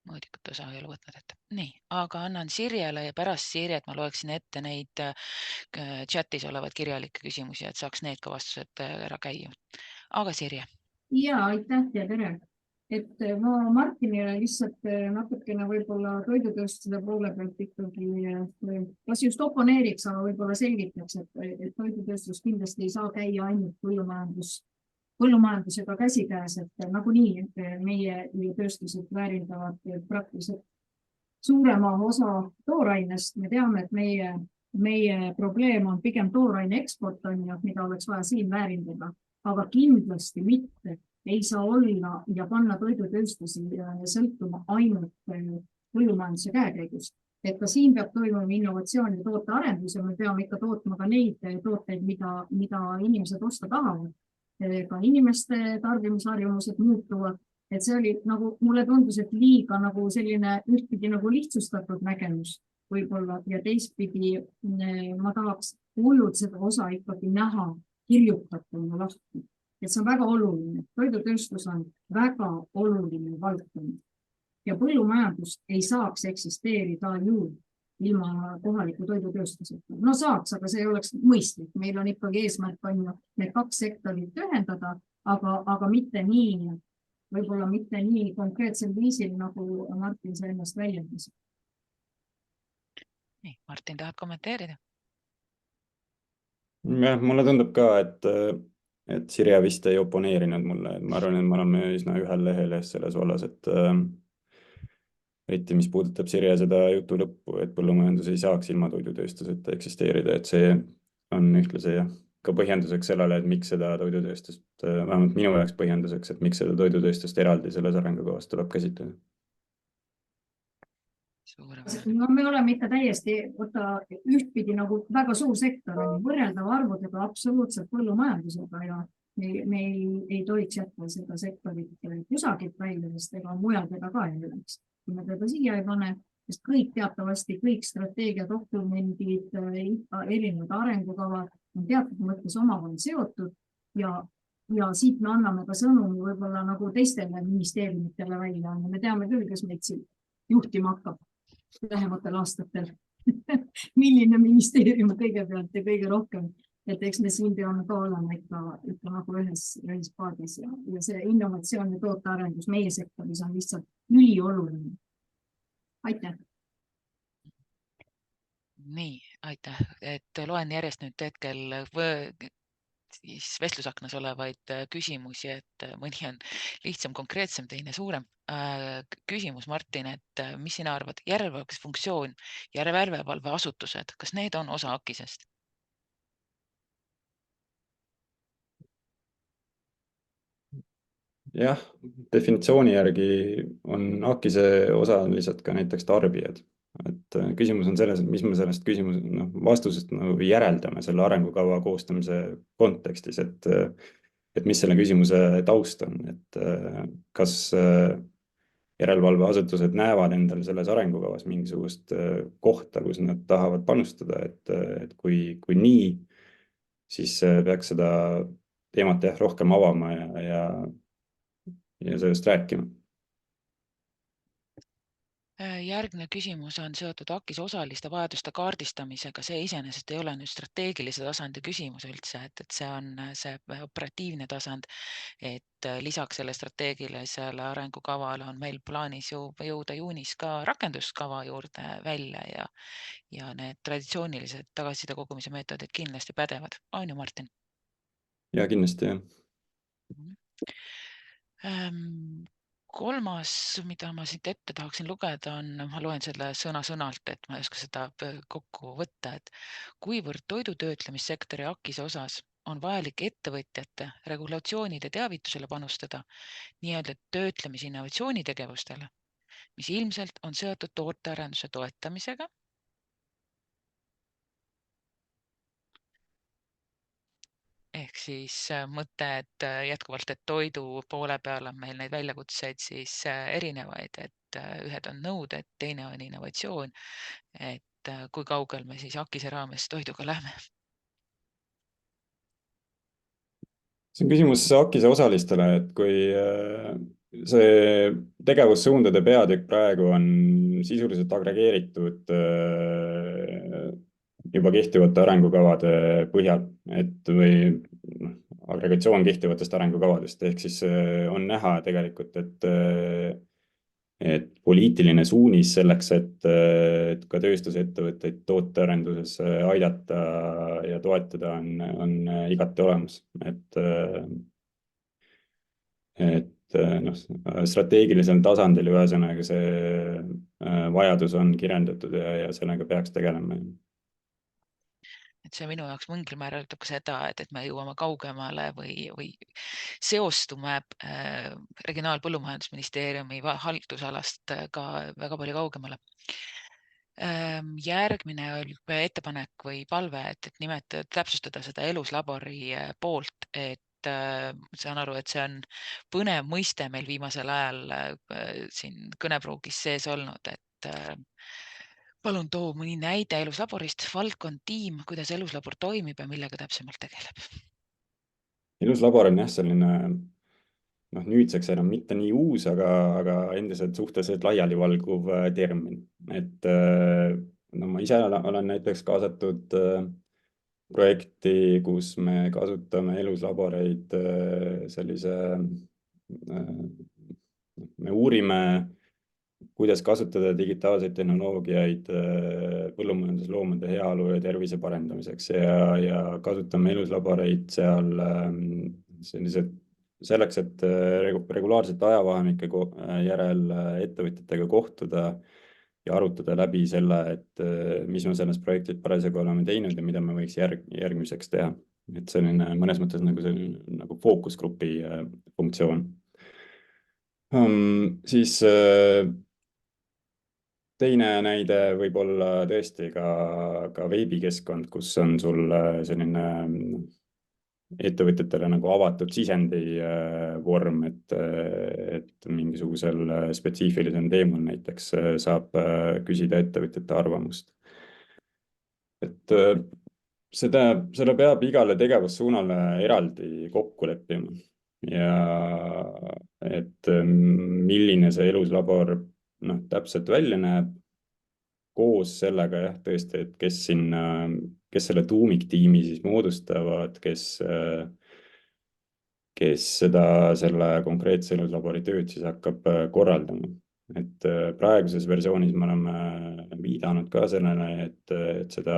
Mõõdikute osa ei ole võtnud ette. Nii, aga annan Sirjele ja pärast Sirjet ma loeksin ette neid chatis olevad kirjalikke küsimusi, et saaks need ka vastused ära käia. Aga Sirje. Ja aitäh ja tere. Et ma Martinile lihtsalt natukene võib-olla toidutööstuse poole pealt ikkagi, kas just oponeeriks, aga võib-olla selgitaks, et toidutööstus kindlasti ei saa käia ainult põllumajandusega käsikäes, et nagunii meie tööstused väärindavad praktiliselt suurema osa toorainest. Me teame, et meie probleem on pigem tooraine eksport, mida oleks vaja siin väärindada, aga kindlasti mitte ei saa olla ja panna toidutööstusi sõltuma ainult põllumajanduse käekäigust. Et ka siin peab toimuma innovatsioon ja tootearendus ja me peame ikka tootma ka neid tooteid, mida inimesed osta tahavad. Ka inimeste tarbimisharjumused muutuvad. Et see oli nagu, mulle tundus, et liiga nagu selline ühtpidi nagu lihtsustatud nägemus võib-olla ja teistpidi ma tahaks hullult seda osa ikkagi näha kirjutatuna lahti. Et see on väga oluline. Toidutööstus on väga oluline valdkond ja põllumajandus ei saaks eksisteerida ju ilma kohaliku toidutööstuseta. No saaks, aga see ei oleks mõistlik. Meil on ikkagi eesmärk need 2 sektorit ühendada, aga mitte nii, võib-olla mitte nii konkreetsel viisil, nagu Martin sa ennast väljendas. Nii, Martin, tahad kommenteerida? Jah, mulle tundub ka, et Sirje vist ei oponeerinud mulle. Ma arvan, et me oleme üsna ühel lehel selles vallas, et eriti mis puudutab Sirje seda jutu lõppu, et põllumajandus ei saaks ilma toidutööstuseta eksisteerida, et see on ühtlasi ka põhjenduseks sellele, et miks seda toidutööstust, vähemalt minu jaoks põhjenduseks, et miks seda toidutööstust eraldi selles arengukavas tuleb käsitleda. No me oleme ikka täiesti ühtpidi nagu väga suur sektor, võrreldav arvudega absoluutselt põllumajandusega ja me ei tohiks jätta seda sektorit kusagilt välja, sest ega mujal teda ka ei oleks. Kui me teda siia ei pane, sest kõik teatavasti, kõik strateegiadokumendid, erinevad arengukavad on teatud mõttes omavahel seotud ja siit me anname ka sõnumi võib-olla nagu teistele ministeeriumitele välja. Me teame küll, kes meid siin juhtima hakkab lähematel aastatel. Milline ministeerium kõigepealt ja kõige rohkem. Et eks me siin peame ka olema ikka nagu ühes paadis ja see innovatsioon ja tootearendus meie sektoris on lihtsalt ülioluline. Aitäh! Nii, aitäh. Et loen järjest nüüd hetkel vestlusaknas olevaid küsimusi, et mõni on lihtsam, konkreetsem, teine suurem. Küsimus, Martin, et mis sina arvad, järelevalvefunktsioon, järelevalveasutused, kas need on osa AKIS-est? Jah, definitsiooni järgi on AKIS-e osaliselt ka näiteks tarbijad. Et küsimus on selles, et mis me sellest vastusest järeldame selle arengukava koostamise kontekstis, et mis selle küsimuse taust on, et kas järelevalveasutused näevad endal selles arengukavas mingisugust kohta, kus nad tahavad panustada, et kui nii, siis peaks seda teemat rohkem avama ja sellest rääkima. Järgmine küsimus on seotud AKIS osaliste vajaduste kaardistamisega. See iseenesest ei ole nüüd strateegilise tasandi küsimus üldse, et see on see operatiivne tasand, et lisaks selle strateegilisele arengukavale on meil plaanis jõuda juunis ka rakenduskava juurde välja ja need traditsioonilised tagasiside kogumise meetodid kindlasti pädevad. On ju, Martin? Ja kindlasti, jah. Kolmas, mida ma siit ette tahaksin lugeda on, ma loen selle sõna-sõnalt, et ma ei oska seda kokku võtta, et kuivõrd toidutöötlemissektori AKIS osas on vajalik ettevõtjate regulatsioonide teavitusele panustada nii-öelda töötlemise innovatsioonitegevustele, mis ilmselt on seotud tootearenduse toetamisega. Ehk siis mõte, et jätkuvalt, et toidu poole peal on meil neid väljakutseid siis erinevaid, et ühed on nõuded, teine on innovatsioon, et kui kaugel me siis AKIS-e raames toiduga lähme? See on küsimus AKIS-e osalistele, et kui see tegevussuundade peatükk praegu on sisuliselt agregeeritud juba kehtivate arengukavade põhjal, et või agregatsioon kehtivatest arengukavadest, ehk siis on näha tegelikult, et poliitiline suunis selleks, et ka tööstusettevõtteid tootearenduses aidata ja toetada on igati olemas, et strateegilisel tasandil ühesõnaga see vajadus on kirjeldatud ja sellega peaks tegelema. Et see minu jaoks mingil määral ütleb ka seda, et me jõuame kaugemale või seostume Regionaal-Põllumajandusministeeriumi haldusalast ka väga palju kaugemale. Järgmine oli ettepanek või palve, et täpsustada seda eluslabori poolt, et saan aru, et see on põnev mõiste meil viimasel ajal siin kõnepruugis sees olnud, et palun too mõni näide eluslaborist, valdkond, tiim, kuidas eluslabor toimib ja millega täpsemalt tegeleb. Eluslabor on jah selline nüüdseks enam mitte nii uus, aga endiselt suhteliselt laialivalguv termin. Et ma ise olen näiteks kaasatud projekti, kus me kasutame eluslaboreid me uurime, kuidas kasutada digitaalseid tehnoloogiaid põllumajandusloomade heaolu ja tervise parendamiseks ja kasutame eluslaboreid seal selleks, et regulaarselt ajavahemike järel ettevõtjatega kohtuda ja arutada läbi selle, et mis me selles projektis parasjagu oleme teinud ja mida me võiks järgmiseks teha. Et selline mõnes mõttes nagu fookusgrupi funktsioon. Siis teine näide võib olla tõesti ka veebikeskkond, kus on sul selline ettevõtjatele nagu avatud sisendi vorm, et mingisugusel spetsiifilisel teemal näiteks saab küsida ettevõtjate arvamust. Et selle peab igale tegevussuunale eraldi kokku leppima ja et milline see eluslabor täpselt välja näeb koos sellega jah, tõesti, et kes selle tuumiktiimi siis moodustavad, kes selle konkreetse eluslabori tööd siis hakkab korraldama. Et praeguses versioonis me oleme viidanud ka sellele, et seda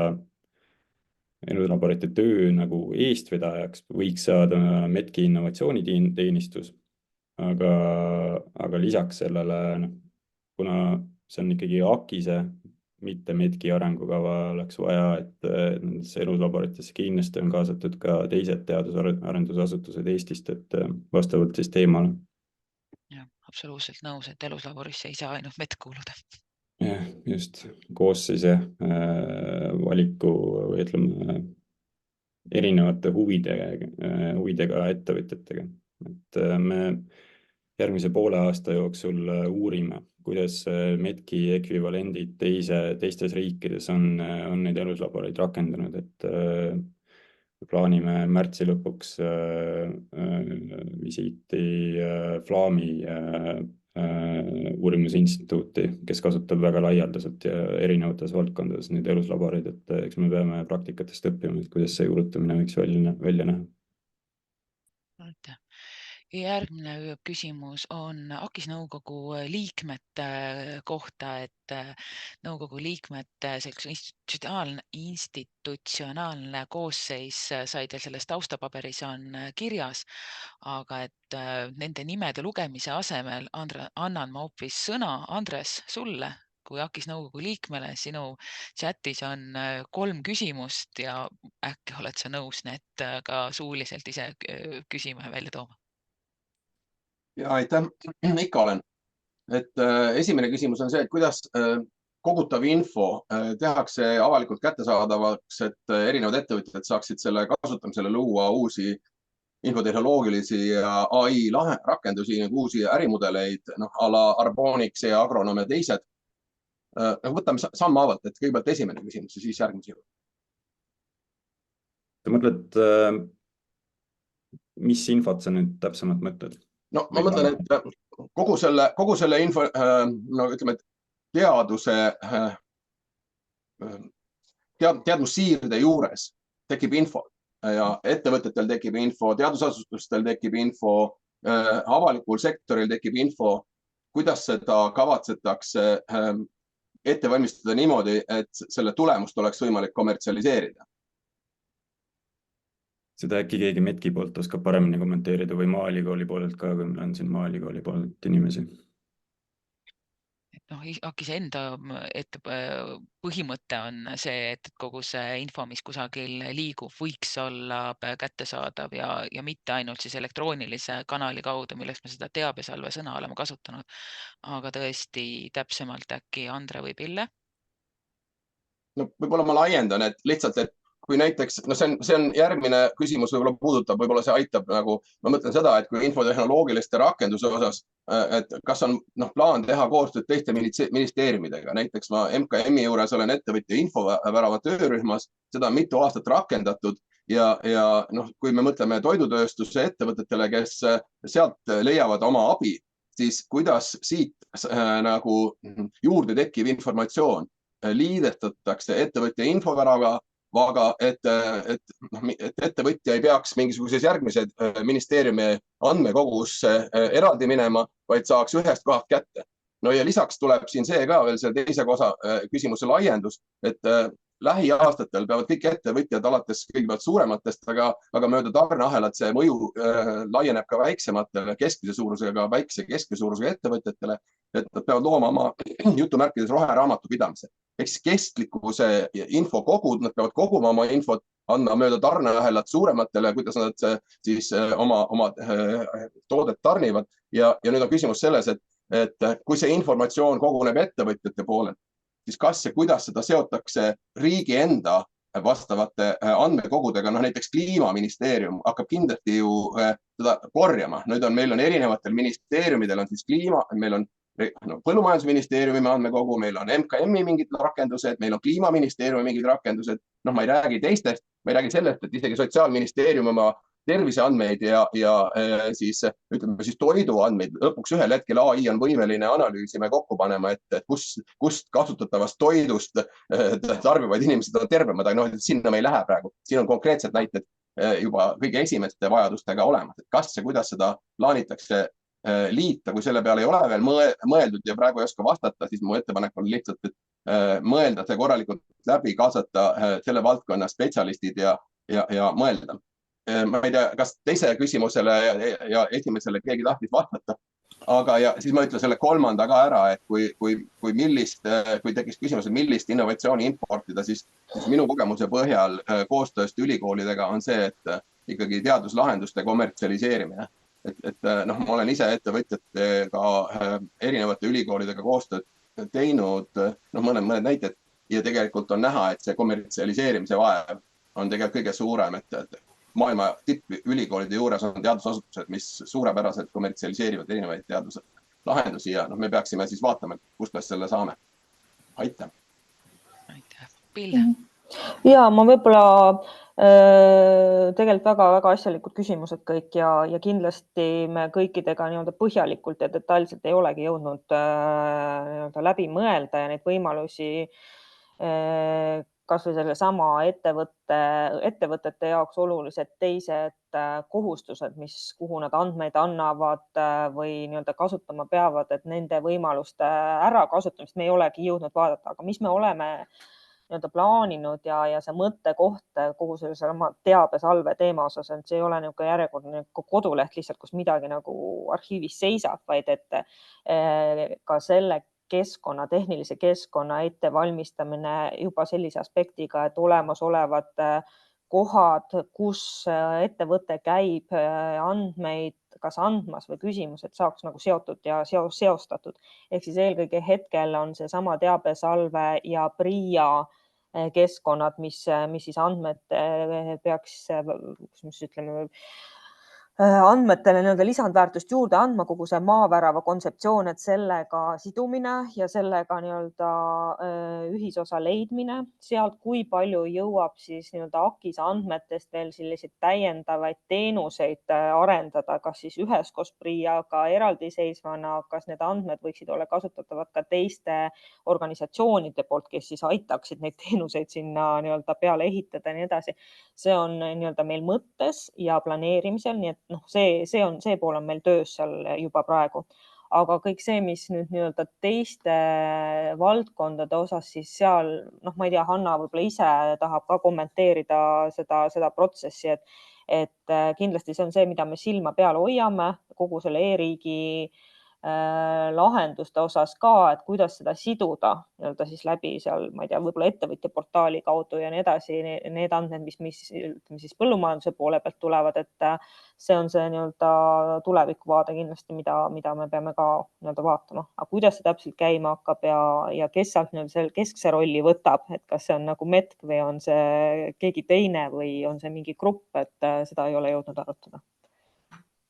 eluslaborite töö nagu eestvedajaks võiks saada METKi innovatsiooniteenistus, aga lisaks sellele, kuna see on ikkagi AKISE, mitte METKi arengukava, oleks vaja, et nendesse eluslaboritesse kindlasti on kaasatud ka teised teadus-arendusasutused Eestist, et vastavalt siis teemale. Jah, absoluutselt nõus, et eluslaborisse ei saa ainult METK kuuluda. Jah, just. Koos siis valiku või ütleme erinevate huvidega ettevõtjatega. Et me järgmise poole aasta jooksul uurime, kuidas METKi ekvivalendid teistes riikides on neid eluslaboreid rakendanud, et plaanime märtsi lõpuks visiiti Flaami uurimusinstituuti, kes kasutab väga laialdaselt ja erinevates valdkondades neid eluslaboreid, et eks me peame praktikatest õppima, et kuidas see juurutamine võiks välja näha. Aitäh. Järgmine küsimus on AKIS nõukogu liikmete kohta, et nõukogu liikmete institutsionaalne koosseis sai teil selles taustapaberis on kirjas, aga et nende nimede lugemise asemel annan ma hoopis sõna, Andres, sulle kui AKIS nõukogu liikmele. Sinu chatis on 3 küsimust ja äkki oled sa nõus need ka suuliselt ise küsima ja välja tooma? Ja aitäh, ikka olen. Et esimene küsimus on see, et kuidas kogutav info tehakse avalikult kättesaadavaks, et erinevad ettevõtjad saaksid selle kasutamisele luua uusi infotehnoloogilisi ja AI rakendusi, uusi ärimudeleid, a la Arbonix ja Agronom ja teised. Võtame sammhaavalt, et kõigepealt esimene küsimus ja siis järgmise. Sa mõtled, mis infot sa nüüd täpsemalt mõtled? no ma mõtlen, et kogu selle info, no ütleme, et teadmussiirde juures tekib info ja ettevõtetel tekib info, teadusasutustel tekib info, avalikul sektoril tekib info, kuidas seda kavatsetakse ette valmistada niimoodi, et selle tulemust oleks võimalik kommertsialiseerida. Seda äkki keegi Metki poolt oskab paremini kommenteerida või Maaülikooli poolelt ka, kui meil on siin Maaülikooli poolelt inimesi. Äkki see enda põhimõte on see, et kogu see info, mis kusagil liigub, võiks olla kättesaadav ja mitte ainult siis elektroonilise kanali kaudu, milleks me seda teabesalve sõna oleme kasutanud, aga tõesti täpsemalt äkki Andre või Pille? No võib-olla ma laiendan, et lihtsalt, et kui näiteks, no see on järgmine küsimus, võib-olla see aitab nagu, ma mõtlen seda, et kui infotehnoloogiliste rakenduse osas, et kas on plaan teha koostööd teiste ministeeriumidega, näiteks ma MKM-i juures olen ettevõtja infovärava töörühmas, seda on mitu aastat rakendatud ja kui me mõtleme toidutööstuse ettevõtetele, kes sealt leiavad oma abi, siis kuidas siit nagu juurde tekkiv informatsioon liidestatakse ettevõtja infovärava, aga et ettevõtja ei peaks mingisuguses järgmises ministeeriumi andmekogusse eraldi minema, vaid saaks ühest kohast kätte. No ja lisaks tuleb siin see ka veel selle teise osa küsimuse laiendus, et lähiaastatel peavad kõik ettevõtjad alates kõigepealt suurematest, aga mööda tarneahelat see mõju laieneb ka väiksematele, keskmise suurusega, väikse keskmise suurusega ettevõtjatele, et nad peavad looma oma jutumärkides roheraamatu pidamise. Ehk siis kestlikkuse infokogud, nad peavad koguma oma infot, andma mööda tarneahelat suurematele, kuidas nad siis oma toodet tarnivad. Ja nüüd on küsimus selles, et kui see informatsioon koguneb ettevõtjate poolelt, siis kas ja kuidas seda seotakse riigi enda vastavate andmekogudega, näiteks Kliimaministeerium hakkab kindlasti ju seda korjama. Nüüd meil on erinevatel ministeeriumidel on siis meil on Põllumajandusministeeriumi andmekogu, meil on MKM-i mingid rakendused, meil on Kliimaministeeriumi mingid rakendused. Ma ei räägi teistest, ma ei räägi sellest, et isegi Sotsiaalministeerium oma terviseandmeid ja siis ütleme siis toiduandmeid lõpuks ühel hetkel AI on võimeline analüüsima ja kokku panema, et kust kasutatavast toidust tarbivad inimesed on tervemad, aga sinna me ei lähe praegu. Siin on konkreetsed näited juba kõige esimeste vajadustega olemas, et kas ja kuidas seda plaanitakse liita, kui selle peale ei ole veel mõeldud ja praegu ei oska vastata, siis mu ettepanek on lihtsalt, et mõelda see korralikult läbi, kaasata selle valdkonna spetsialistid ja mõelda. Ma ei tea, kas teise küsimusele ja esimesele keegi tahtis vastata, aga siis ma ütlen selle kolmanda ka ära, et kui tekkis küsimus, et millist innovatsiooni importida, siis minu kogemuse põhjal koostööst ülikoolidega on see, et ikkagi teaduslahenduste kommertsialiseerimine. Ma olen ise ettevõtjatega erinevate ülikoolidega koostööd teinud, mõned näited ja tegelikult on näha, et see kommertsialiseerimise vaev on tegelikult kõige suurem, et maailma tippülikoolide juures on teadusasutused, mis suurepäraselt kommertsialiseerivad erinevaid teaduslahendusi ja me peaksime siis vaatama, kust me selle saame. Aitäh. Aitäh. Pille. Ja ma võib-olla tegelikult väga asjalikud küsimused kõik ja kindlasti me kõikidega põhjalikult ja detailselt ei olegi jõudnud läbi mõelda ja neid võimalusi kas või selle sama ettevõtete jaoks olulised teised kohustused, kuhu nad andmeid annavad või kasutama peavad, et nende võimaluste ärakasutamist me ei olegi jõudnud vaadata, aga mis me oleme plaaninud ja see mõttekoht kogu selle teabesalve teema osas, et see ei ole järjekordne koduleht lihtsalt, kus midagi arhiivis seisab, vaid et ka selle tehnilise keskkonna ettevalmistamine juba sellise aspektiga, et olemasolevad kohad, kus ettevõte käib andmeid kas andmas või küsimused saaks seotud ja seostatud. Ehk siis eelkõige hetkel on see sama teabesalve ja PRIA keskkonnad, mis siis andmed peaks, andmetele nii-öelda lisandväärtust juurde andma, kogu see maavärava kontseptsioon, et sellega sidumine ja sellega nii-öelda ühisosa leidmine, sealt kui palju jõuab siis nii-öelda AKIS andmetest veel selliseid täiendavaid teenuseid arendada, kas siis üheskoos PRIA-ga eraldiseisvana, kas need andmed võiksid olla kasutatavad ka teiste organisatsioonide poolt, kes siis aitaksid neid teenuseid sinna nii-öelda peale ehitada ja nii edasi. See on nii-öelda meil mõttes ja planeerimisel, nii et see pool on meil töös seal juba praegu. Aga kõik see, mis nüüd nii-öelda teiste valdkondade osas, siis seal, ma ei tea, Hanna võib-olla ise tahab ka kommenteerida seda protsessi, et kindlasti see on see, mida me silma peal hoiame kogu selle e-riigi lahenduste osas ka, et kuidas seda siduda nii-öelda siis läbi seal, ma ei tea, võib-olla ettevõtja portaali kaudu ja nii edasi, need andmed, mis siis põllumajanduse poole pealt tulevad, et see on see nii-öelda tulevikuvaade kindlasti, mida me peame ka nii-öelda vaatama. Aga kuidas see täpselt käima hakkab ja kes sealt nii-öelda keskse rolli võtab, et kas see on nagu METK või on see keegi teine või on see mingi grupp, et seda ei ole jõudnud arutada.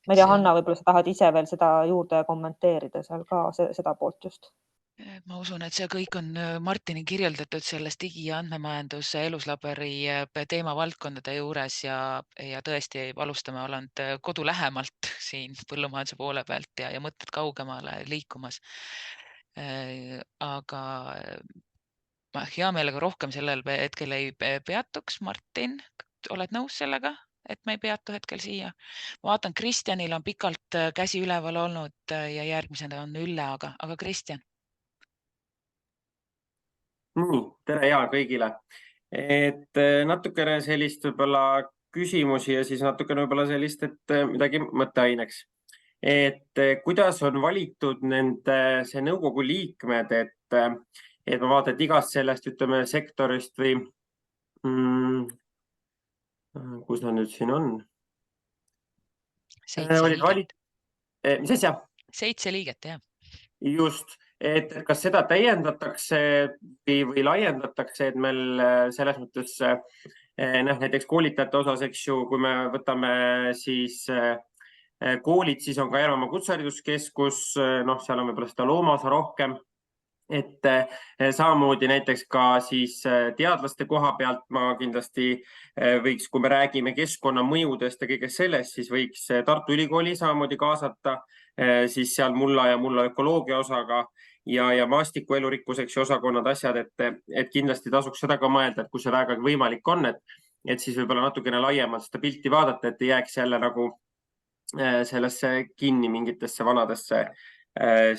Ma ei tea, Hanna, võib-olla sa tahad ise veel seda juurde kommenteerida seal ka seda poolt just. Ma usun, et see kõik on Martini kirjeldatud selles digi- ja andmemajanduse eluslaberi teemavaldkondade juures ja tõesti alustame olnud kodu lähemalt siin põllumajanduse poole pealt ja mõtted kaugemale liikumas. Aga ma hea meelega rohkem sellel hetkel ei peatuks. Martin, oled nõus sellega? Et me ei peatu hetkel siia. Ma vaatan, Kristjanil on pikalt käsi üleval olnud ja järgmisena on Ülle, aga Kristjan. Tere ja kõigile. Et natukene sellist võib-olla küsimusi ja siis natukene võib-olla sellist, et midagi mõtteaineks. Et kuidas on valitud see nõukogu liikmed, et ma vaatan, et igast sellest, ütleme, sektorist või kus nad nüüd siin on? 7 liiget. Mis asja? 7 liiget, jah. Just, et kas seda täiendatakse või laiendatakse, et meil selles mõttes näiteks koolitajate osas, eks ju, kui me võtame siis koolid, siis on ka Järvamaa Kutsehariduskeskus, seal on võib-olla seda loomaosa rohkem. Et samamoodi näiteks ka siis teadlaste koha pealt ma kindlasti võiks, kui me räägime keskkonnamõjudest ja kõigest sellest, siis võiks Tartu Ülikooli samamoodi kaasata, siis seal mulla ja mulla ökoloogia osaga ja maastiku elurikkuseks ja osakonnad asjad, et kindlasti tasuks seda ka mõelda, et kui see väga võimalik on, et siis võib-olla natukene laiemalt seda pilti vaadata, et ei jääks jälle nagu sellesse kinni mingitesse vanadesse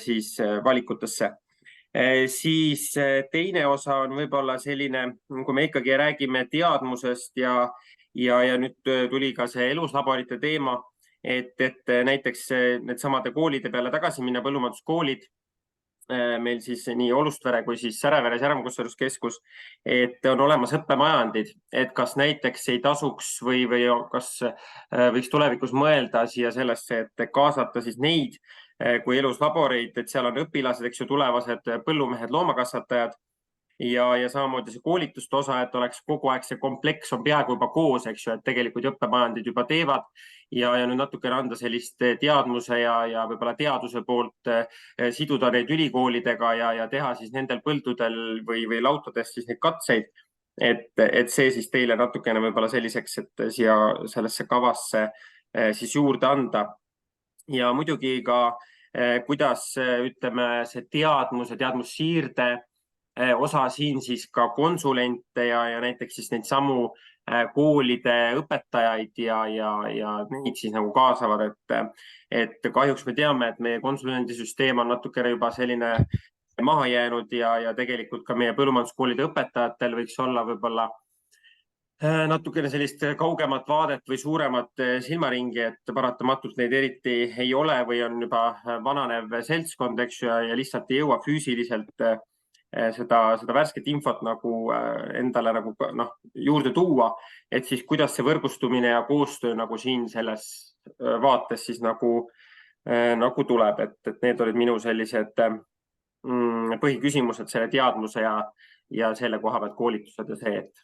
siis valikutesse. Siis teine osa on võib-olla selline, kui me ikkagi räägime teadmusest ja nüüd tuli ka see eluslaborite teema, et näiteks need samade koolide peale tagasi minna, põllumajanduskoolid, meil siis nii Olustvere kui siis Säreveres Järvamaa Kutsehariduskeskus, et on olemas õppemajandid, et kas näiteks ei tasuks või kas võiks tulevikus mõelda siia sellesse, et kaasata siis neid kui eluslaboreid, et seal on õpilased, eks ju, tulevased põllumehed, loomakasvatajad ja samamoodi see koolituste osa, et oleks kogu aeg see kompleks on peaaegu juba koos, eks ju, et tegelikult õppemajandid juba teevad ja nüüd natukene anda sellist teadmuse ja võib-olla teaduse poolt siduda neid ülikoolidega ja teha siis nendel põldudel või lautades siis neid katseid, et see siis teile natukene võib-olla selliseks, et siia sellesse kavasse siis juurde anda. Ja muidugi ka, kuidas ütleme see teadmus ja teadmussiirde osa siin siis ka konsulente ja näiteks siis neid samu koolide õpetajaid ja neid siis nagu kaasavad, et kahjuks me teame, et meie konsulendisüsteem on natukene juba selline maha jäänud ja tegelikult ka meie põllumajanduskoolide õpetajatel võiks olla võib-olla natukene sellist kaugemat vaadet või suuremat silmaringi, et paratamatult neid eriti ei ole või on juba vananev seltskond, eks ju, ja lihtsalt ei jõua füüsiliselt seda värsket infot nagu endale nagu juurde tuua, et siis kuidas see võrgustumine ja koostöö nagu siin selles vaates siis nagu tuleb, et need olid minu sellised põhiküsimused selle teadmuse ja selle koha pealt koolitused ja see, et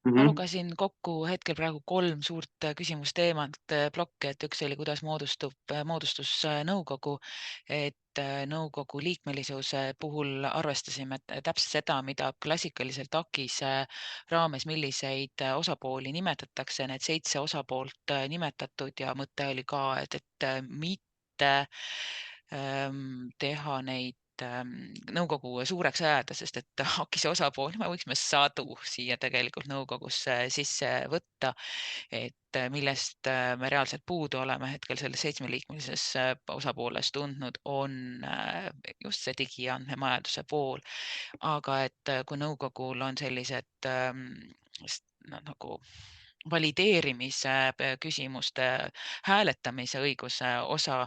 Ma lugesin kokku hetkel praegu 3 suurt küsimusteemat plokki, et üks oli, kuidas moodustus nõukogu, et nõukogu liikmelisuse puhul arvestasime täpselt seda, mida klassikaliselt AKIS raames, milliseid osapooli nimetatakse, need 7 osapoolt nimetatud ja mõte oli ka, et mitte teha neid nõukogu suureks ajada, sest et AKIS-e osapooli me võiksime sadu siia tegelikult nõukogusse sisse võtta, et millest me reaalselt puudu oleme hetkel selles 7-liikmelises osapooles tundnud, on just see digiandmemajanduse pool. Aga et kui nõukogul on sellised nagu valideerimise küsimuste hääletamise õiguse osa,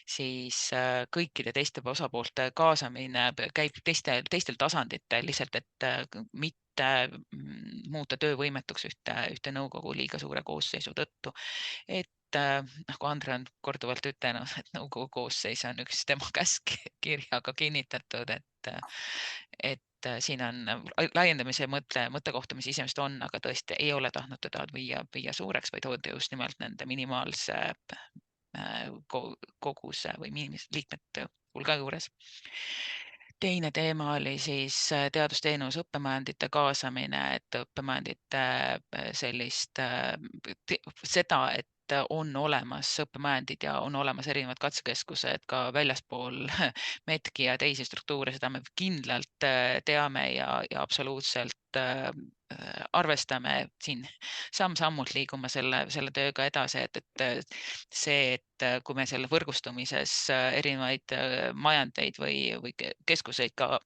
siis kõikide teiste osapoolte kaasamine käib teistel tasanditel, lihtsalt et mitte muuta töövõimetuks ühte nõukogu liiga suure koosseisu tõttu. Et nagu Andre on korduvalt ütelnud, et nõukogu koosseis on üks tema käskkirjaga kinnitatud, et siin on laiendamise mõttekohta, mis isemest on, aga tõesti ei ole tahtnud teda viia suureks, vaid hoida just nimelt nende minimaalse koguse või liikmete hulga juures. Teine teema oli siis teadusteenus õppemajandite kaasamine, et õppemajandite seda, et on olemas õppemajandid ja on olemas erinevad katsekeskused ka väljaspool METki ja teisi struktuure, seda me kindlalt teame ja absoluutselt arvestame siin samm-sammult liigume selle tööga edasi, et see, et kui me selle võrgustumises erinevaid majandeid või keskuseid ka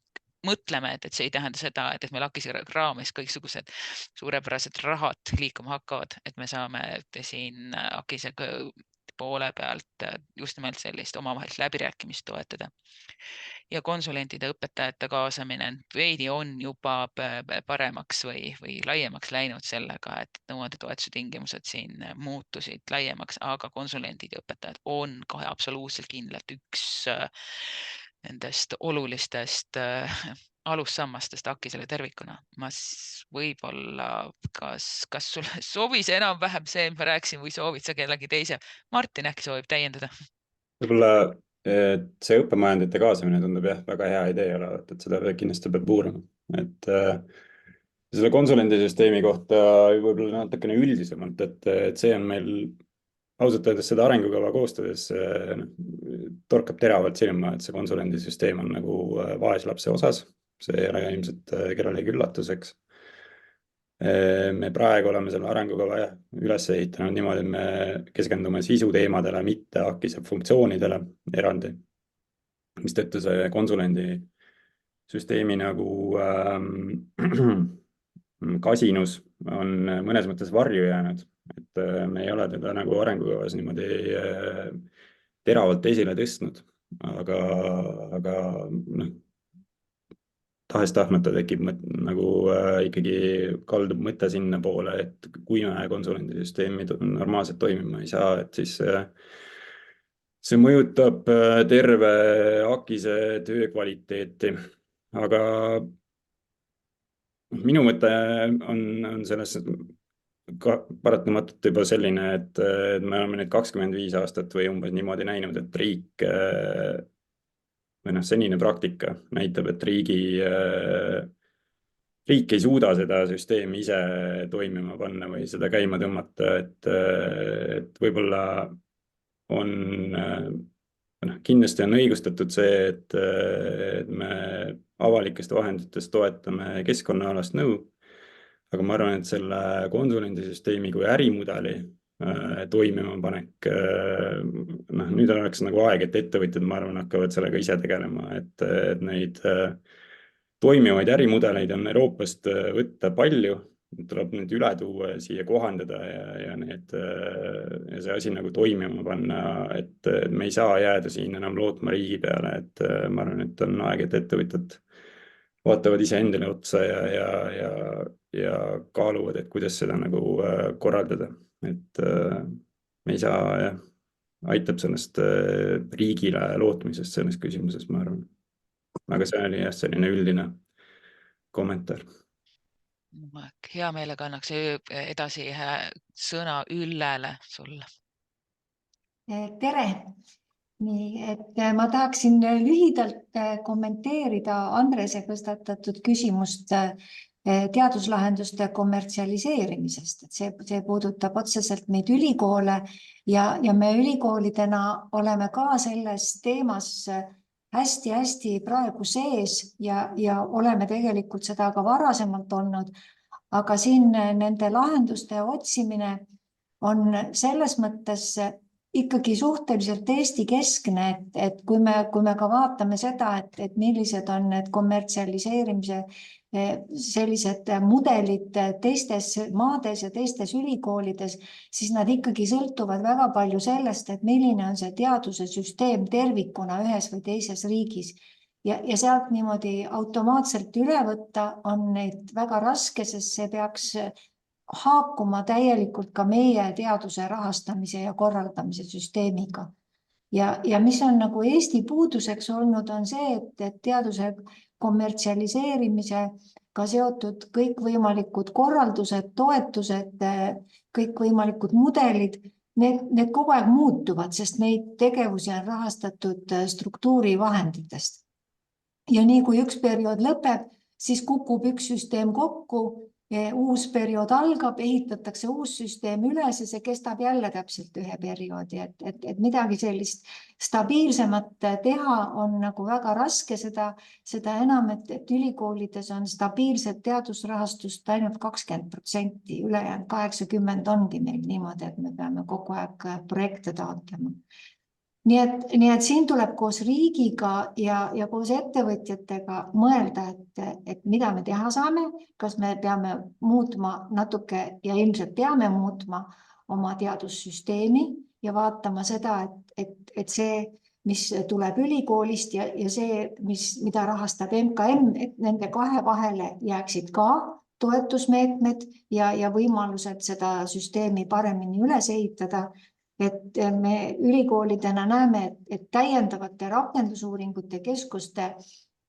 mõtleme, et see ei tähenda seda, et meil AKIS-e raames kõiksugused suurepärased rahad liikuma hakkavad, et me saame siin AKIS-e poole pealt just nimelt sellist omavahelist läbirääkimist toetada. Ja konsulentide õpetajate kaasamine veidi on juba paremaks või laiemaks läinud sellega, et nõuandetoetuse tingimused siin muutusid laiemaks, aga konsulendid ja õpetajad on kohe absoluutselt kindlalt üks nendest olulistest alussammastest AKIS-ele tervikuna. Ma võib-olla, kas sulle sobis enam-vähem see, ma rääkisin, või soovid sa kellegi teise? Martin äkki soovib täiendada? Võib-olla see õppemajandite kaasamine tundub väga hea idee olevat, et seda kindlasti peab uurima. Et selle konsulendisüsteemi kohta võib-olla natukene üldisemalt, et see on meil ausalt öeldes seda arengukava koostades torkab teravalt silma, et see konsulendisüsteem on nagu vaeslapse osas. See ei ole ilmselt kellelegi üllatuseks. Me praegu oleme selle arengukava üles ehitanud niimoodi, et me keskendume sisuteemadele, mitte AKIS-e funktsioonidele eraldi. Mis tõttu see konsulendi süsteemi nagu kasinus on mõnes mõttes varju jäänud, et me ei ole teda nagu arengukavas niimoodi teravalt esile tõstnud, aga tahes-tahtmata tekib nagu ikkagi kaldub mõte sinna poole, et kui me konsulendisüsteemi normaalselt toimima ei saa, et siis see mõjutab terve AKIS-e töö kvaliteeti. Aga minu mõte on selles paratamatult juba selline, et me oleme nüüd 25 aastat või umbes niimoodi näinud, et riik või senine praktika näitab, et riik ei suuda seda süsteemi ise toimima panna või seda käima tõmmata, et võib-olla on, kindlasti on õigustatud see, et me avalikest vahenditest toetame keskkonnaalast nõu, aga ma arvan, et selle konsulendisüsteemi kui ärimudeli toimima panek, nüüd oleks nagu aeg, et ettevõtjad, ma arvan, hakkavad sellega ise tegelema, et neid toimivaid ärimudeleid on Euroopast võtta palju, tuleb need üle tuua ja siia kohandada ja see asi nagu toimima panna, et me ei saa jääda siin enam lootma riigi peale, et ma arvan, et on aeg, et ettevõtjad vaatavad ise endale otsa ja kaaluvad, et kuidas seda nagu korraldada. Et me ei saa, aitab sellest riigile lootmisest selles küsimuses, ma arvan. Aga see oli selline üldine kommentaar. Ma hea meelega annaks edasi sõna Üllele sulle. Tere! Nii, et ma tahaksin lühidalt kommenteerida Andrese tõstatatud küsimust teaduslahenduste kommertsialiseerimisest. Et see puudutab otseselt meid ülikoole ja me ülikoolidena oleme ka selles teemas hästi-hästi praegu sees ja oleme tegelikult seda ka varasemalt olnud. Aga siin nende lahenduste otsimine on selles mõttes ikkagi suhteliselt Eesti keskne, et kui me ka vaatame seda, et millised on need kommertsialiseerimise sellised mudelid teistes maades ja teistes ülikoolides, siis nad ikkagi sõltuvad väga palju sellest, et milline on see teaduse süsteem tervikuna ühes või teises riigis. Ja sealt niimoodi automaatselt üle võtta on neid väga raske, sest see peaks haakuma täielikult ka meie teaduse rahastamise ja korraldamise süsteemiga. Ja mis on nagu Eesti puuduseks olnud, on see, et teaduse kommertsialiseerimisega seotud kõikvõimalikud korraldused, toetused, kõikvõimalikud mudelid, need kogu aeg muutuvad, sest neid tegevusi on rahastatud struktuurivahenditest. Ja nii kui üks periood lõpeb, siis kukub üks süsteem kokku, uus periood algab, ehitatakse uus süsteem üles ja see kestab jälle täpselt ühe perioodi. Et midagi sellist stabiilsemat teha on nagu väga raske, seda enam, et ülikoolides on stabiilset teadusrahastust ainult 20%, ülejäänud 80% ongi meil niimoodi, et me peame kogu aeg projekte taotlema. Nii et siin tuleb koos riigiga ja koos ettevõtjatega mõelda, et mida me teha saame, kas me peame muutma natuke ja ilmselt peame muutma oma teadussüsteemi ja vaatama seda, et see, mis tuleb ülikoolist ja see, mida rahastab MKM, et nende kahe vahele jääksid ka toetusmeetmed ja võimalused seda süsteemi paremini üles ehitada. Et me ülikoolidena näeme, et täiendavate rakendusuuringute keskuste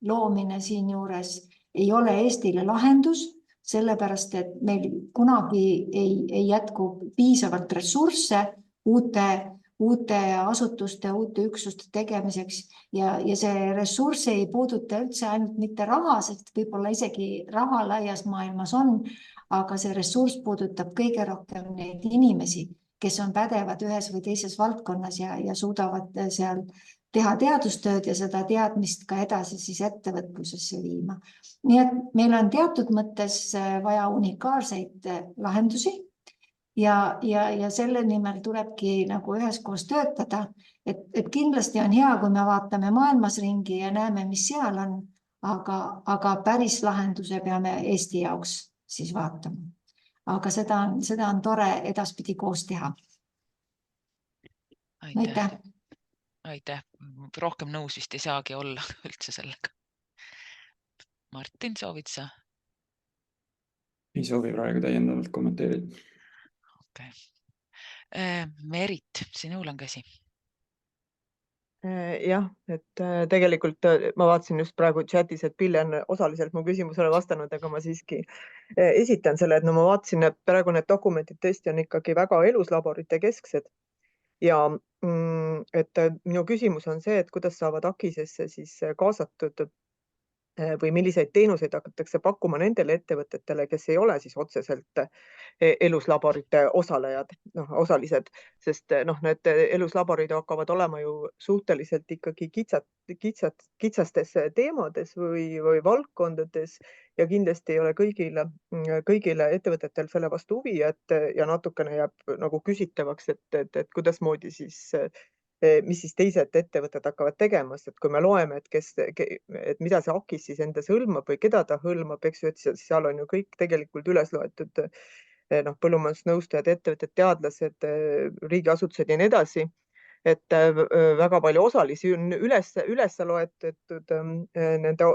loomine siin juures ei ole Eestile lahendus, sellepärast et meil kunagi ei jätku piisavalt ressursse uute asutuste, uute üksuste tegemiseks ja see ressurss ei puuduta üldse ainult mitte raha, sest võib-olla isegi raha laias maailmas on, aga see ressurss puudutab kõige rohkem neid inimesi, kes on pädevad ühes või teises valdkonnas ja suudavad seal teha teadustööd ja seda teadmist ka edasi siis ettevõtlusesse viima. Nii et meil on teatud mõttes vaja unikaalseid lahendusi ja selle nimel tulebki nagu üheskoos töötada, et kindlasti on hea, kui me vaatame maailmas ringi ja näeme, mis seal on, aga päris lahenduse peame Eesti jaoks siis vaatama. Aga seda on tore edaspidi koos teha. Aitäh. Rohkem nõus vist ei saagi olla üldse sellega. Martin, soovid sa? Ei soovi praegu täiendavalt kommenteerida. Okay. Merit, sinul on käsi. Jah, et tegelikult ma vaatasin just praegu chatis, et Pille on osaliselt mu küsimusele vastanud, aga ma siiski esitan selle, et no ma vaatasin, et praegu need dokumendid tõesti on ikkagi väga eluslaborite kesksed ja et minu küsimus on see, et kuidas saavad AKIS-esse siis kaasatud või milliseid teenuseid hakatakse pakkuma nendele ettevõtetele, kes ei ole siis otseselt eluslaborite osalised, sest need eluslaborid hakkavad olema ju suhteliselt ikkagi kitsastes teemades või valdkondades ja kindlasti ei ole kõigile ettevõtetel selle vastu huvi, ja natukene jääb nagu küsitavaks, et kuidasmoodi siis mis siis teised ettevõtted hakkavad tegema, sest kui me loeme, et mida see AKIS siis endas hõlmab või keda ta hõlmab, eks ju, et seal on ju kõik tegelikult üles loetud põllumajandusnõustajad, ettevõtted, teadlased, riigiasutused ja nii edasi, et väga palju osalisi on üles loetud nende,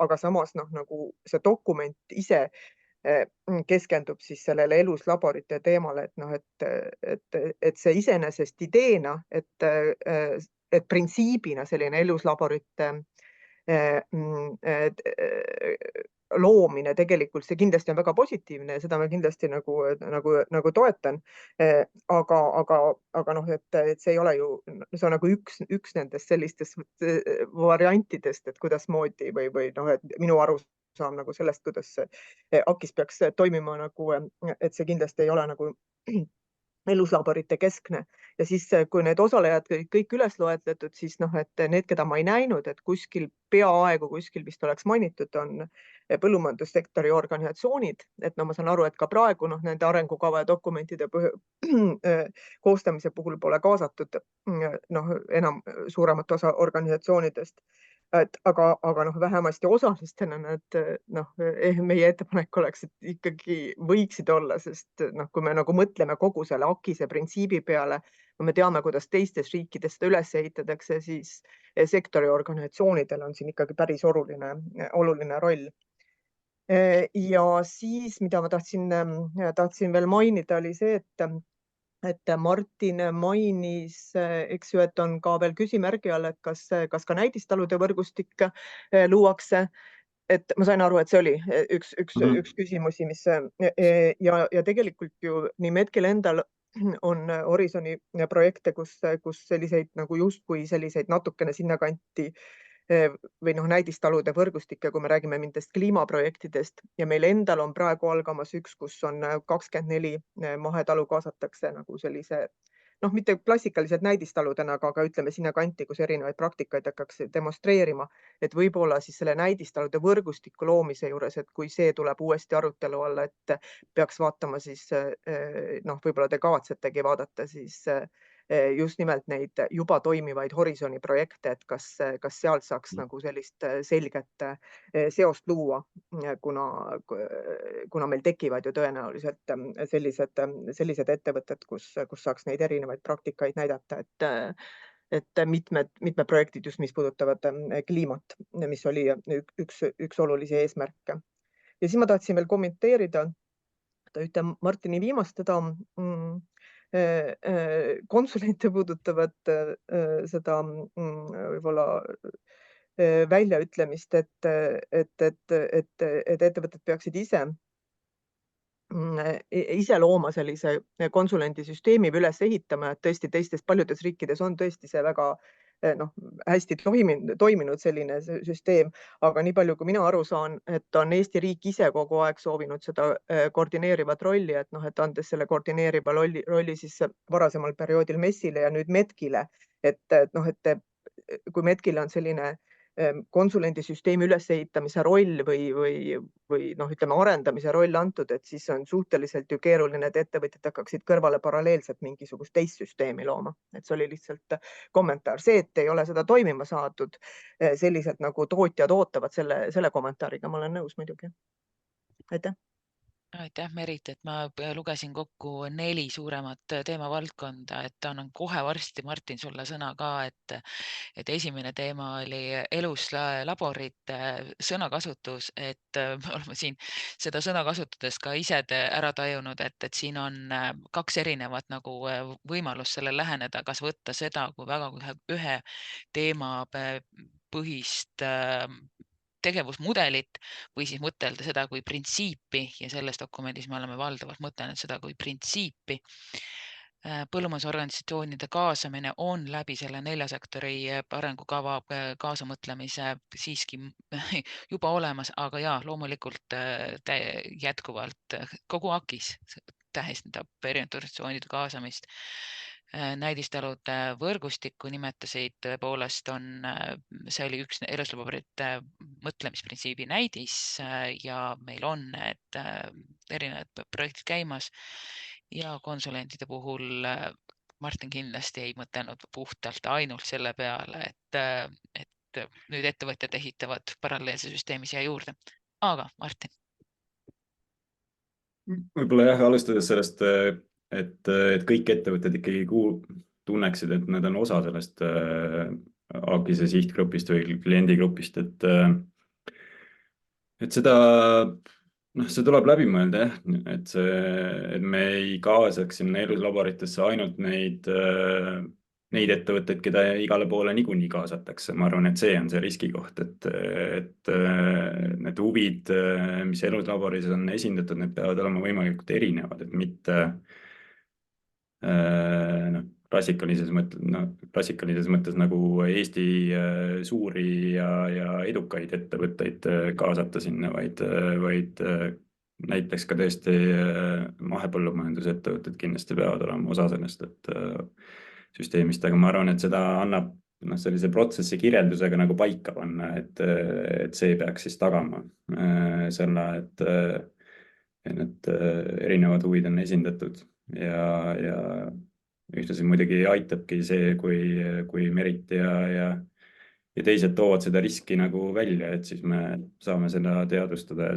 aga samas nagu see dokument ise keskendub siis sellele eluslaborite teemale, et see iseenesest ideena, et printsiibina selline eluslaborite loomine tegelikult, see kindlasti on väga positiivne ja seda ma kindlasti nagu toetan. Aga noh, et see ei ole ju, see on nagu üks nendest sellistest variantidest, et kuidasmoodi või noh, et minu arusaam nagu sellest, kuidas AKIS peaks toimima nagu, et see kindlasti ei ole nagu eluslaborite keskne ja siis, kui need osalejad kõik üles loetletud, siis noh, et need, keda ma ei näinud, et peaaegu kuskil vist oleks mainitud, on põllumajandussektori organisatsioonid, et no ma saan aru, et ka praegu noh, nende arengukava ja dokumentide koostamise puhul pole kaasatud noh, enam suuremat osa organisatsioonidest. Aga noh, vähemasti osalistena nad noh, meie ettepanek oleks, et ikkagi võiksid olla, sest noh, kui me nagu mõtleme kogu selle AKIS-e printsiibi peale, me teame, kuidas teistes riikides seda üles ehitatakse, siis sektori organisatsioonidel on siin ikkagi päris oluline roll. Ja siis, mida ma tahtsin veel mainida, oli see, et Martin mainis, eks ju, et on ka veel küsimärgi all, et kas ka näidistalude võrgustik luuakse. Et ma sain aru, et see oli üks küsimusi, mis ja tegelikult ju nii Metkil endal on Horisoni projekte, kus selliseid nagu justkui selliseid natukene sinnakanti või noh, näidistalude võrgustikke, kui me räägime mingitest kliimaprojektidest ja meil endal on praegu algamas üks, kus on 24 mahetalu kaasatakse nagu sellise, noh, mitte klassikaliselt näidistaludena, aga ütleme sinna kanti, kus erinevaid praktikaid hakkaks demonstreerima, et võib-olla siis selle näidistalude võrgustiku loomise juures, et kui see tuleb uuesti arutelu alla, et peaks vaatama siis, noh, võib-olla te kavatsetegi vaadata siis just nimelt neid juba toimivaid Horisoni projekte, et kas sealt saaks nagu sellist selget seost luua, kuna meil tekivad ju tõenäoliselt sellised ettevõtted, kus saaks neid erinevaid praktikaid näidata, et mitmed projektid just, mis puudutavad kliimat, mis oli üks olulisi eesmärke. Ja siis ma tahtsin veel kommenteerida ühte Martini viimast konsulente puudutavat seda võib-olla väljaütlemist, et ettevõtted peaksid ise looma sellise konsulendisüsteemi või üles ehitama, et tõesti paljudes riikides on tõesti see väga hästi toiminud selline süsteem, aga nii palju, kui mina aru saan, et on Eesti riik ise kogu aeg soovinud seda koordineerivat rolli, et noh, et andes selle koordineeriva rolli siis varasemal perioodil MES-ile ja nüüd Metkile, et noh, et kui Metkile on selline konsulendisüsteemi ülesehitamise roll või noh, ütleme arendamise roll antud, et siis on suhteliselt ju keeruline, et ettevõtjad hakkaksid kõrvale paralleelselt mingisugust teist süsteemi looma. Et see oli lihtsalt kommentaar. See, et ei ole seda toimima saadud selliselt nagu tootjad ootavad, selle kommentaariga ma olen nõus muidugi. Aitäh. Aitäh, Merit, et ma lugesin kokku 4 suuremat teemavaldkonda, et annan kohe varsti, Martin, sulle sõna ka, et esimene teema oli eluslaborite sõnakasutus, et me oleme siin seda sõna kasutades ka ise ära tajunud, et siin on 2 erinevat nagu võimalust sellele läheneda, kas võtta seda kui väga ühe teema põhist tegevusmudelit või siis mõtelda seda kui printsiipi ja selles dokumendis me oleme valdavalt mõtelnud seda kui printsiipi. Põllumajandusorganisatsioonide kaasamine on läbi selle 4 sektori arengukava kaasamõtlemise siiski juba olemas, aga ja loomulikult jätkuvalt kogu AKIS tähistab erinevate organisatsioonide kaasamist. Näidistalude võrgustikku nimetasid, tõepoolest see oli üks eluslaborite mõtlemisprintsiibi näidis ja meil on need erinevad projektid käimas ja konsulentide puhul Martin kindlasti ei mõtelnud puhtalt ainult selle peale, et nüüd ettevõtjad ehitavad paralleelse süsteemi siia juurde. Aga Martin. Võib-olla jah, alustades sellest, et kõik ettevõtted ikkagi tunneksid, et nad on osa sellest AKIS-e sihtgrupist või kliendigrupist, et seda, see tuleb läbi mõelda, et me ei kaasaks sinna eluslaboritesse ainult neid neid ettevõtteid, keda igale poole niikuinii kaasatakse. Ma arvan, et see on see riskikoht, et need huvid, mis eluslaboris on esindatud, need peavad olema võimalikult erinevad, et mitte klassikalises mõttes nagu Eesti suuri ja edukaid ettevõtteid kaasata sinna, vaid näiteks ka tõesti mahepõllumajandusettevõtted kindlasti peavad olema osa sellest süsteemist, aga ma arvan, et seda annab sellise protsessi kirjeldusega nagu paika panna, et see peaks siis tagama selle, et need erinevad huvid on esindatud ja ühtlasi muidugi aitabki see, kui Merit ja teised toovad seda riski nagu välja, et siis me saame seda teadvustada ja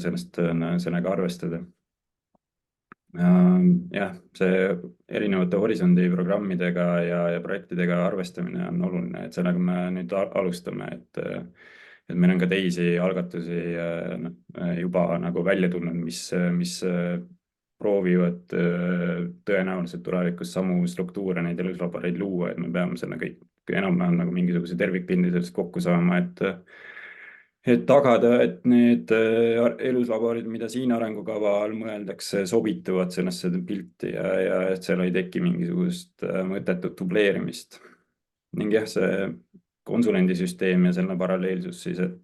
sellega arvestada. Jah, see erinevate Horisondi programmidega ja projektidega arvestamine on oluline, et sellega me nüüd alustame, et meil on ka teisi algatusi juba nagu välja tulnud, mis proovivad tõenäoliselt tulevikus samu struktuure neid eluslaboreid luua, et me peame selle kõik enam-vähem nagu mingisuguse tervikpildi sellest kokku saama, et tagada, et need eluslaborid, mida siin arengukava all mõeldakse, sobituvad sellesse pilti ja et seal ei teki mingisugust mõttetut dubleerimist. Ning jah, see konsulendisüsteem ja selle paralleelsus siis, et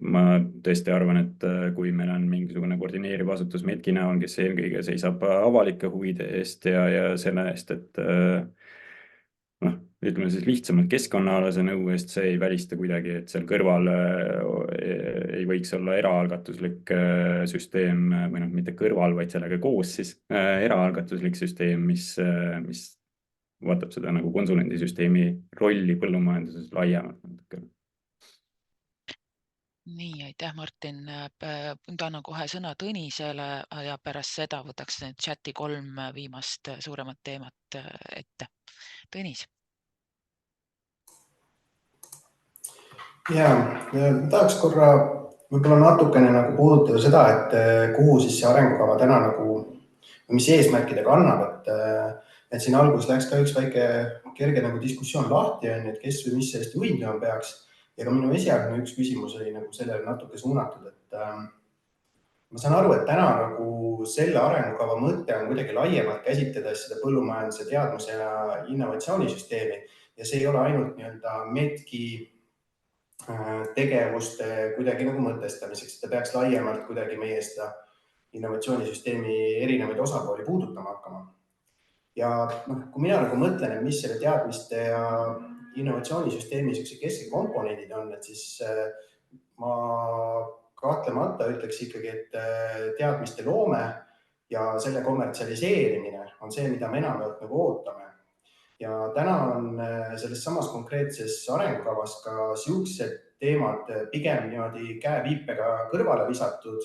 ma tõesti arvan, et kui meil on mingisugune koordineeriv asutus Medki näol, kes eelkõige seisab avalike huvide eest ja selle eest, et ütleme siis lihtsamalt keskkonnaalase nõu eest, see ei välista kuidagi, et seal kõrval ei võiks olla eraalgatuslik süsteem või mitte kõrval, vaid sellega koos siis eraalgatuslik süsteem, mis vaatab seda nagu konsulendisüsteemi rolli põllumajanduses laiemalt. Nii, aitäh, Martin. Nüüd annan kohe sõna Tõnisele ja pärast seda võtaks need chati 3 viimast suuremat teemat ette. Tõnis. Ja tahaks korra võib-olla natukene nagu puudutada seda, et kuhu siis see arengukava täna nagu, mis eesmärkidega annab, et siin alguses läks ka üks väike kerge nagu diskussioon lahti, et kes või mis sellest juhindama peaks. Ja ka minu esialgne üks küsimus oli nagu sellele natuke suunatud, et ma saan aru, et täna nagu selle arengukava mõte on kuidagi laiemalt käsitledes seda põllumajanduse teadmuse ja innovatsioonisüsteemi ja see ei ole ainult nii-öelda Medki tegevuste kuidagi nagu mõtestamiseks, ta peaks laiemalt kuidagi meie seda innovatsioonisüsteemi erinevaid osapooli puudutama hakkama. Ja kui mina nagu mõtlen, mis selle teadmiste ja innovatsioonisüsteemi keskse komponendid on, et siis ma kahtlemata ütleks ikkagi, et teadmiste loome ja selle kommertsialiseerimine on see, mida me enamalt nagu ootame. Ja täna on selles samas konkreetses arengukavas ka siuksed teemad pigem niimoodi käeviipega kõrvale visatud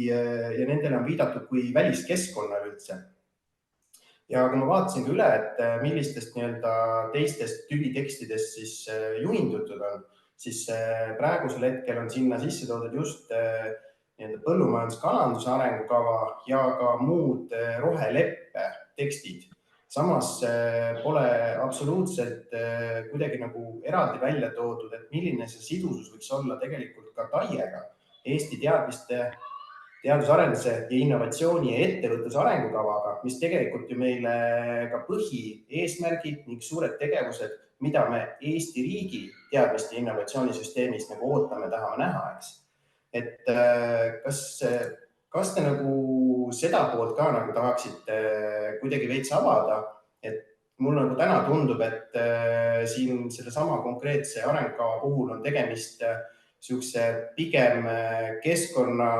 ja nendele on viidatud kui väliskeskkonnal üldse. Ja kui ma vaatasin üle, et millistest teistest tüvitekstidest siis juhindutud on, siis praegusel hetkel on sinna sisse toodud just põllumajanduskalanduse arengukava ja ka muud roheleppe tekstid. Samas pole absoluutselt kuidagi nagu eraldi välja toodud, et milline see sidusus võiks olla tegelikult ka TAIEga, Eesti teadusarenduse ja innovatsiooni ja ettevõtluse arengukavaga, mis tegelikult ju meile ka põhieesmärgid ning suured tegevused, mida me Eesti riigi teadmiste ja innovatsioonisüsteemis nagu ootame, tahame näha, eks. Et kas te nagu seda poolt ka nagu tahaksite kuidagi veits avada, et mul nagu täna tundub, et siin selle sama konkreetse arengukava puhul on tegemist siukse pigem keskkonna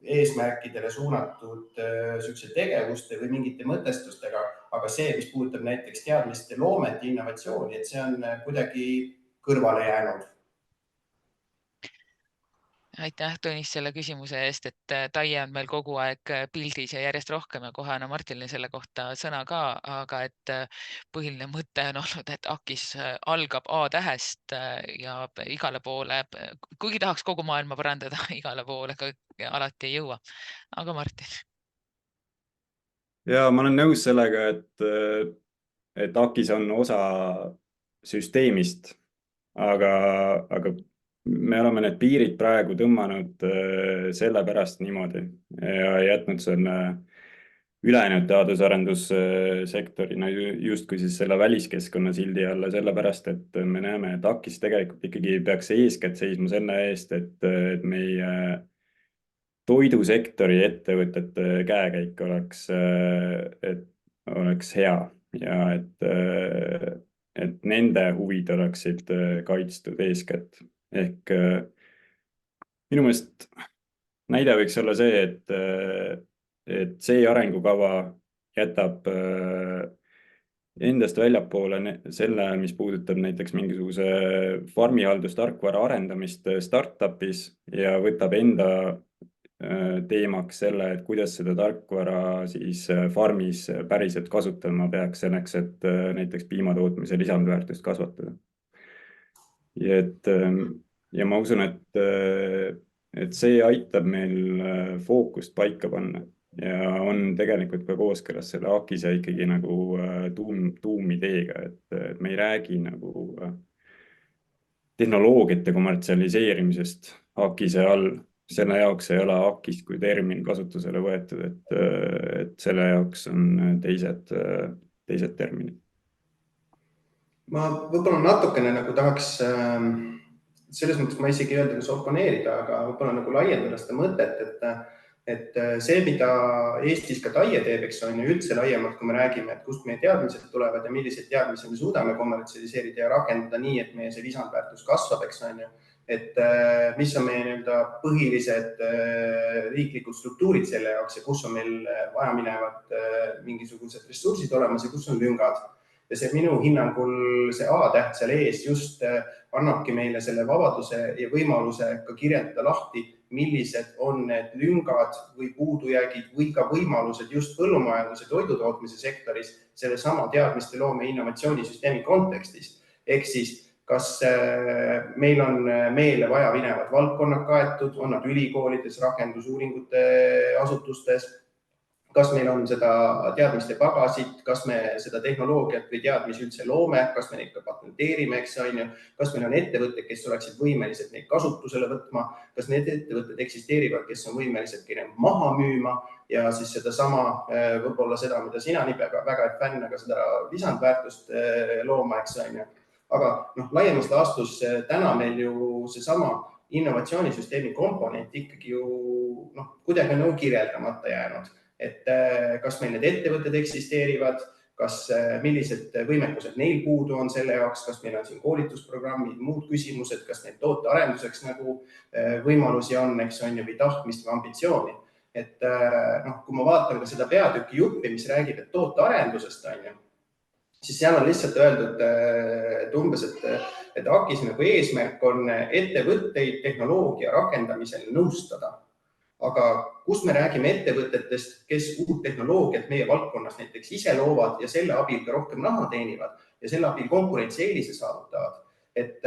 eesmärkidele suunatud siukse tegevuste või mingite mõtestustega, aga see, mis puudutab näiteks teadmiste loomet ja innovatsiooni, et see on kuidagi kõrvale jäänud. Aitäh, Tõnis, selle küsimuse eest, et TAIE on meil kogu aeg pildis ja järjest rohkem ja kohe annan Martinile selle kohta sõna ka, aga et põhiline mõte on olnud, et AKIS algab A-tähest ja igale poole, kuigi tahaks kogu maailma parandada, igale poole alati ei jõua. Aga Martin. Ja ma olen nõus sellega, et et AKIS on osa süsteemist, aga me oleme need piirid praegu tõmmanud sellepärast niimoodi ja jätnud selle ülejäänud teadus-arendussektorina justkui siis selle väliskeskkonna sildi alla, sellepärast et me näeme, et AKIS tegelikult ikkagi peaks eeskätt seisma selle eest, et meie toidusektori ettevõtete käekäik oleks hea ja et nende huvid oleksid kaitstud eeskätt. Ehk minu meelest näide võiks olla see, et see arengukava jätab endast väljapoole selle, mis puudutab näiteks mingisuguse farmihaldustarkvara arendamist startupis ja võtab enda teemaks selle, et kuidas seda tarkvara siis farmis päriselt kasutama peaks selleks, et näiteks piimatootmise lisandväärtust kasvatada. Ja ma usun, et see aitab meil fookust paika panna ja on tegelikult ka kooskõlas selle AKIS-e ikkagi nagu tuumideega, et me ei räägi nagu tehnoloogiate kommertsialiseerimisest AKIS-e all. Selle jaoks ei ole AKIS kui termin kasutusele võetud, et selle jaoks on teised terminid. Ma võib-olla natukene nagu tahaks selles mõttes ma isegi öelda, kas oponeerida, aga võib-olla nagu laiendada seda mõtet, et see, mida Eestis ka TAIE teeb, eks on ju üldse laiemalt, kui me räägime, et kust meie teadmised tulevad ja milliseid teadmisi me suudame kommertsialiseerida ja rakendada nii, et meie see lisandväärtus kasvab, eks on ju. Et mis on meie põhilised riiklikud struktuurid selle jaoks ja kus on meil vaja minevad mingisugused ressursid olemas ja kus on lüngad. Ja see minu hinnangul see A-täht seal ees just annabki meile selle vabaduse ja võimaluse ka kirjeldada lahti, millised on need lüngad või puudujäägid või ka võimalused just põllumajanduse toidutootmise sektoris selle sama teadmiste loome innovatsioonisüsteemi kontekstis. Ehk siis kas meil on meile vaja minevad valdkonnad kaetud, on nad ülikoolides, rakendusuuringute asutustes, kas meil on seda teadmiste pagasit, kas me seda tehnoloogiat või teadmisi üldse loome, kas me neid ka patenteerime, eks on ju, kas meil on ettevõtted, kes oleksid võimelised neid kasutusele võtma, kas need ettevõtted eksisteerivad, kes on võimelised maha müüma ja siis seda sama, võib-olla seda, mida sina nii väga fänn, aga seda lisandväärtust looma, eks on ju. Aga laiemast laastus täna meil ju seesama innovatsioonisüsteemi komponent ikkagi ju kuidagi on kirjeldamata jäänud. Et kas meil need ettevõtted eksisteerivad, millised võimekused neil puudu on selle jaoks, kas meil on siin koolitusprogrammid, muud küsimused, kas need tootearenduseks nagu võimalusi on, eks on ju, või tahtmist või ambitsiooni. Et kui ma vaatan ka seda peatüki juppi, mis räägib tootearendusest, on ju, siis seal on lihtsalt öeldud, et umbes, et AKIS nagu eesmärk on ettevõtteid tehnoloogia rakendamisel nõustada. Aga kus me räägime ettevõtetest, kes uut tehnoloogiat meie valdkonnas näiteks ise loovad ja selle abil ka rohkem raha teenivad ja selle abil konkurentsieelise saavutavad. Et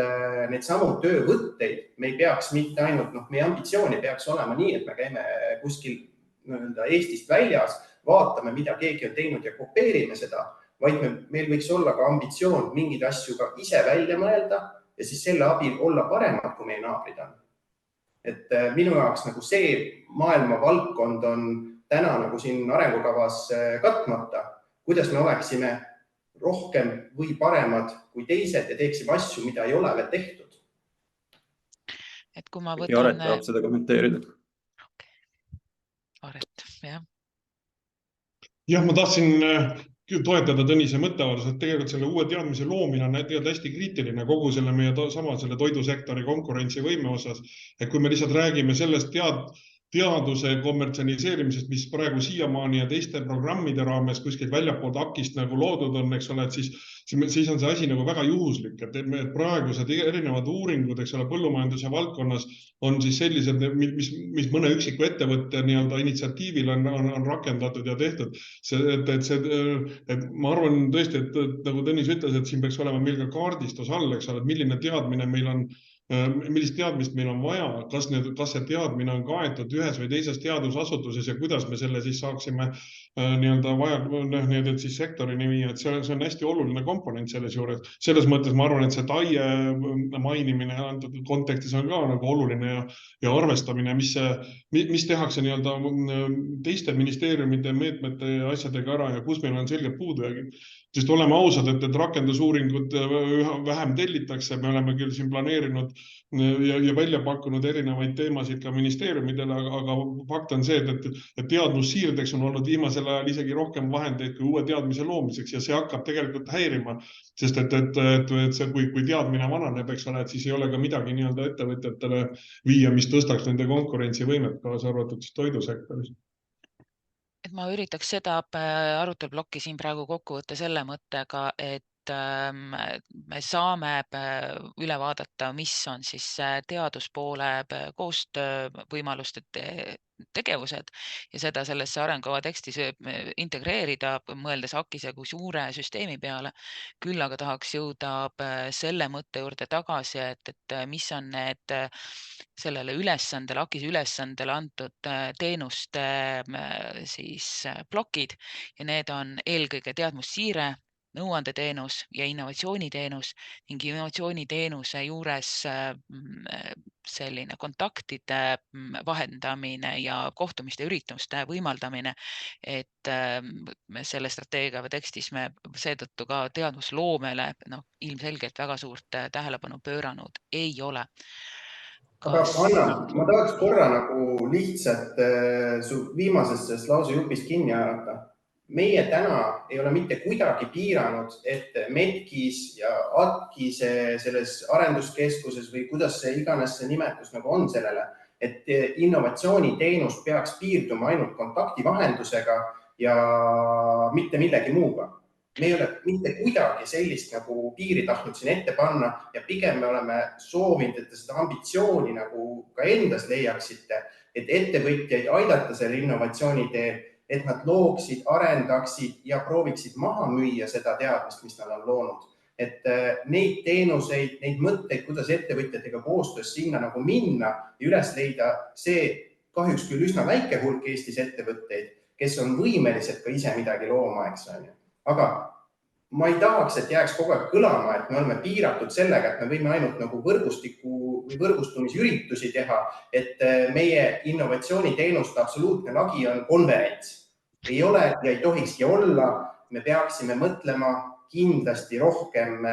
need samu töövõtteid me ei peaks mitte ainult, meie ambitsiooni peaks olema nii, et me käime kuskil Eestist väljas, vaatame, mida keegi on teinud ja kopeerime seda, vaid meil võiks olla ka ambitsioon mingeid asju ka ise välja mõelda ja siis selle abil olla paremad, kui meie naabrid on. Et minu jaoks nagu see maailma valdkond on täna nagu siin arengukavas katmata, kuidas me oleksime rohkem või paremad kui teised ja teeksime asju, mida ei ole veel tehtud. Et kui ma võtan... Ja Aret tahab seda kommenteerida. Aret, jah. Jah, ma tahtsin toetada Tõnise mõtteavaldus, et tegelikult selle uue teadmise loomine on hästi kriitiline kogu selle meie selle toidusektori konkurentsivõime osas. Et kui me lihtsalt räägime sellest teaduse kommertsialiseerimisest, mis praegu siiamaani ja teiste programmide raames kuskilt väljapool AKIS nagu loodud on, eks ole, et siis on see asi nagu väga juhuslik, et praegused erinevad uuringud, eks ole, põllumajanduse valdkonnas on siis sellised, mis mõne üksiku ettevõtte initsiatiivil on rakendatud ja tehtud. Et ma arvan tõesti, et nagu Tõnis ütles, et siin peaks olema meil ka kaardistus all, eks ole, et milline teadmine meil on millist teadmist meil on vaja, kas see teadmine on kaetud ühes või teises teadusasutuses ja kuidas me selle siis saaksime nii-öelda siis sektorini viia, et see on hästi oluline komponent selles juures. Selles mõttes ma arvan, et see TAIE mainimine antud kontekstis on ka nagu oluline ja arvestamine, mis tehakse nii-öelda teiste ministeeriumide meetmete ja asjadega ära ja kus meil on selgelt puudujäägid. Sest oleme ausad, et rakendusuuringud üha vähem tellitakse, me oleme küll siin planeerinud ja välja pakkunud erinevaid teemasid ka ministeeriumidele, aga fakt on see, et teadmussiirdeks on olnud viimasel ajal isegi rohkem vahendeid kui uue teadmise loomiseks ja see hakkab tegelikult häirima, sest et see, kui teadmine vananeb, eks ole, et siis ei ole ka midagi nii-öelda ettevõtjatele viia, mis tõstaks nende konkurentsivõimet, kaasa arvatud siis toidusektoris. Et ma üritaks seda aruteluplokki siin praegu kokku võtta selle mõttega, et me saame üle vaadata, mis on siis teaduspoole koostöövõimaluste tegevused ja seda sellesse arengukava tekstis integreerida, mõeldes AKIS-e kui suure süsteemi peale. Küll aga tahaks jõuda selle mõtte juurde tagasi, et mis on need sellele ülesandele, AKIS-e ülesandele antud teenuste siis plokid ja need on eelkõige teadmussiire, nõuandeteenus ja innovatsiooniteenus ning innovatsiooniteenuse juures selline kontaktide vahendamine ja kohtumiste ürituste võimaldamine, et selle strateegia või tekstis me seetõttu ka teadmusloomele ilmselgelt väga suurt tähelepanu pööranud ei ole. Aga Anna, ma tahaks korra nagu lihtsalt su viimasest lausejupist kinni haarata. Meie täna ei ole mitte kuidagi piiranud, et METKis ja ATKIS selles arenduskeskuses või kuidas see iganes see nimetus nagu on sellele, et innovatsiooniteenus peaks piirduma ainult kontaktivahendusega ja mitte millegi muuga. Me ei ole mitte kuidagi sellist nagu piiri tahtnud siin ette panna ja pigem me oleme soovinud, et te seda ambitsiooni nagu ka endas leiaksite, et ettevõtjaid aidata selle innovatsiooni teel, et nad looksid, arendaksid ja prooviksid maha müüa seda teadmist, mis nad on loonud. Et neid teenuseid, neid mõtteid, kuidas ettevõtjatega koostöös sinna nagu minna ja üles leida see kahjuks küll üsna väike hulk Eestis ettevõtteid, kes on võimelised ka ise midagi looma, eks on. Aga ma ei tahaks, et jääks kogu aeg kõlama, et me oleme piiratud sellega, et me võime ainult nagu võrgustiku või võrgustumisüritusi teha, et meie innovatsiooniteenuste absoluutne lagi on konverents. Ei ole ja ei tohikski olla. Me peaksime mõtlema kindlasti rohkem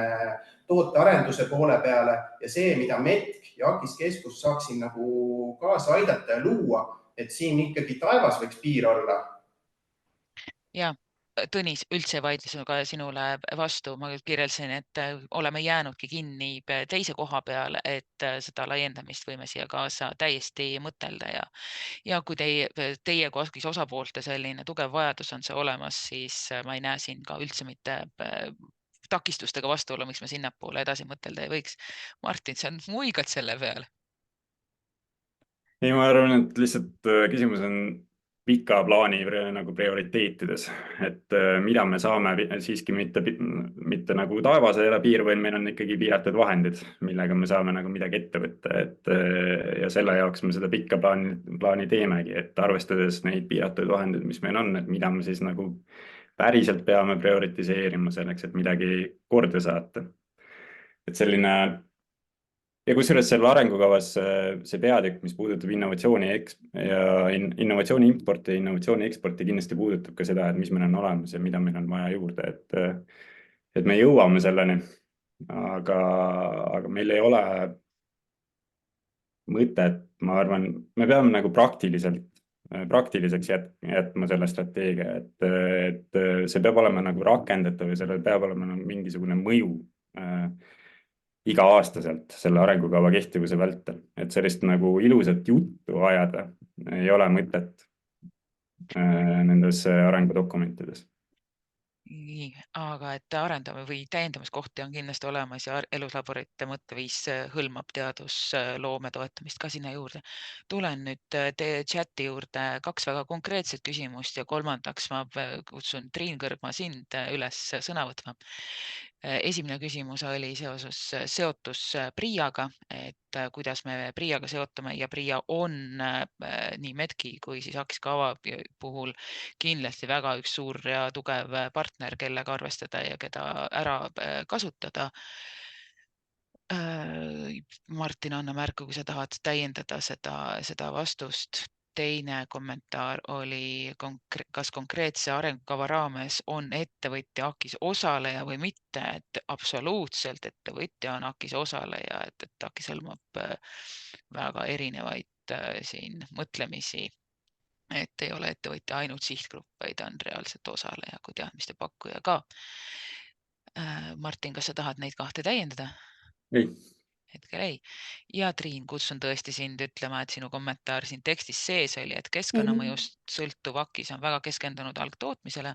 tootearenduse poole peale ja see, mida METK ja AKIS keskus saaksin nagu kaasa aidata ja luua, et siin ikkagi taevas võiks piir olla. Ja. Tõnis, üldse vaidlesin ka sinule vastu. Ma kirjeldasin, et oleme jäänudki kinni teise koha peale, et seda laiendamist võime siia kaasa täiesti mõtelda ja kui teie kui AKIS osapoolte selline tugev vajadus on see olemas, siis ma ei näe siin ka üldse mitte takistustega vastuolu, miks me sinnapoole edasi mõtelda ei võiks. Martin, sa muigad selle peale? Ei, ma arvan, et lihtsalt küsimus on pika plaani nagu prioriteetides, et mida me saame siiski mitte nagu taevasele piir, vaid meil on ikkagi piiratud vahendid, millega me saame nagu midagi ette võtta, ja selle jaoks me seda pikka plaani teemegi, et arvestades neid piiratud vahendeid, mis meil on, et mida me siis nagu päriselt peame prioritiseerima selleks, et midagi korda saata. Et selline ja kusjuures selle arengukavas see peatükk, mis puudutab innovatsiooni importi ja innovatsiooni eksporti kindlasti puudutab ka seda, et mis meil on olemas ja mida meil on vaja juurde, et me jõuame selleni, aga meil ei ole mõtet, ma arvan, me peame nagu praktiliseks jätma selle strateegia, et see peab olema nagu rakendatav ja sellel peab olema mingisugune mõju iga-aastaselt selle arengukava kehtivuse vältel, et sellist nagu ilusat juttu ajada ei ole mõtet nendes arengudokumentides. Nii, aga et arendame või täiendamiskohti on kindlasti olemas ja eluslaborite mõtteviis hõlmab teadusloome toetamist ka sinna juurde. Tulen nüüd teie chati juurde 2 väga konkreetset küsimust ja kolmandaks ma kutsun Triin Kõrgma sind üles sõna võtma. Esimene küsimus oli seoses seotus PRIA-ga, et kuidas me PRIA-ga seotume ja PRIA on nii MEDCI kui siis AKIS kava puhul kindlasti väga üks suur ja tugev partner, kellega arvestada ja keda ära kasutada. Martin, anna märku, kui sa tahad täiendada seda vastust. Teine kommentaar oli, kas konkreetse arengukava raames on ettevõtja AKIS osaleja või mitte, et absoluutselt ettevõtja on AKIS osaleja, et AKIS hõlmab väga erinevaid siin mõtlemisi, et ei ole ettevõtja ainult sihtgrupp, vaid on reaalselt osaleja kui teadmiste pakkuja ka. Martin, kas sa tahad neid kahte täiendada? Ei. Hetkel ei. Ja Triin, kutsun tõesti sind ütlema, et sinu kommentaar siin tekstis sees oli, et keskkonnamõjust sõltuv AKIS on väga keskendunud algtootmisele,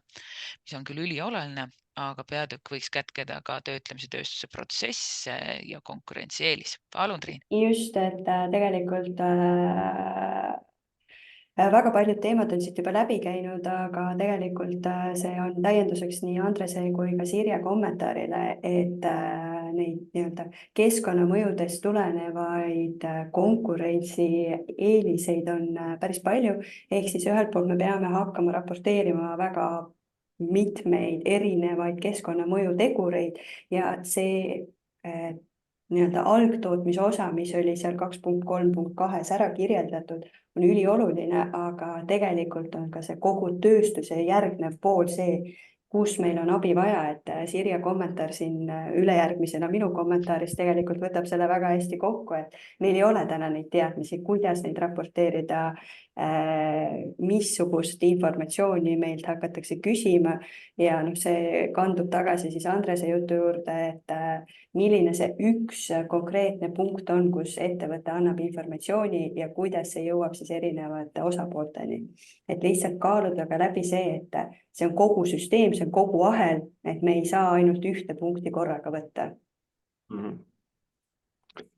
mis on küll ülioluline, aga peatükk võiks kätkeda ka töötlemise tööstuse protsesse ja konkurentsieelis. Palun, Triin. Just, et tegelikult väga paljud teemad on siit juba läbi käinud, aga tegelikult see on täienduseks nii Andrese kui ka Sirje kommentaarile, et neid nii-öelda keskkonnamõjudest tulenevaid konkurentsi eeliseid on päris palju. Ehk siis ühelt poolt me peame hakkama raporteerima väga mitmeid erinevaid keskkonnamõju tegureid ja see nii-öelda algtootmise osa, mis oli seal 2.3.2 ära kirjeldatud, on ülioluline, aga tegelikult on ka see kogu tööstuse järgnev pool see, kus meil on abi vaja, et Sirje kommentaar siin ülejärgmisena minu kommentaaris tegelikult võtab selle väga hästi kokku, et meil ei ole täna neid teadmisi, kuidas neid raporteerida, missugust informatsiooni meilt hakatakse küsima ja see kandub tagasi siis Andrese jutu juurde, et milline see üks konkreetne punkt on, kus ettevõte annab informatsiooni ja kuidas see jõuab siis erinevate osapoolteni. Et lihtsalt kaaluda ka läbi see, et see on kogu süsteem, see on kogu ahel, et me ei saa ainult ühte punkti korraga võtta.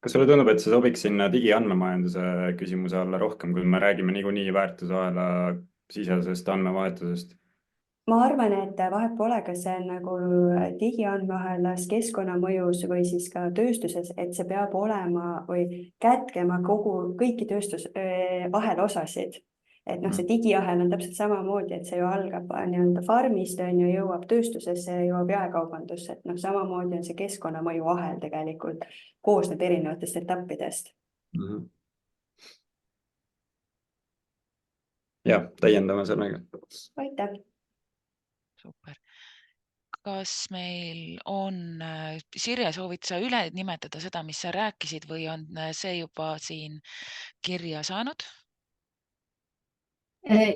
Kas sulle tundub, et see sobiks sinna digiandmemajanduse küsimuse alla rohkem, kui me räägime niikuinii väärtusahela sisesest andmevahetusest? Ma arvan, et vahet pole, kas see on nagu digiandmeahelas, keskkonnamõjus või siis ka tööstuses, et see peab olema või kätkema kõiki tööstusahela osasid. Et see digiahel on täpselt samamoodi, et see ju algab nii-öelda farmist, jõuab tööstusesse, jõuab jaekaubandusse, et samamoodi on see keskkonnamõju ahel tegelikult koosneb erinevatest etappidest. Jah, täiendame sellega. Aitäh. Super. Kas meil on, Sirje, soovid sa üle nimetada seda, mis sa rääkisid või on see juba siin kirja saanud?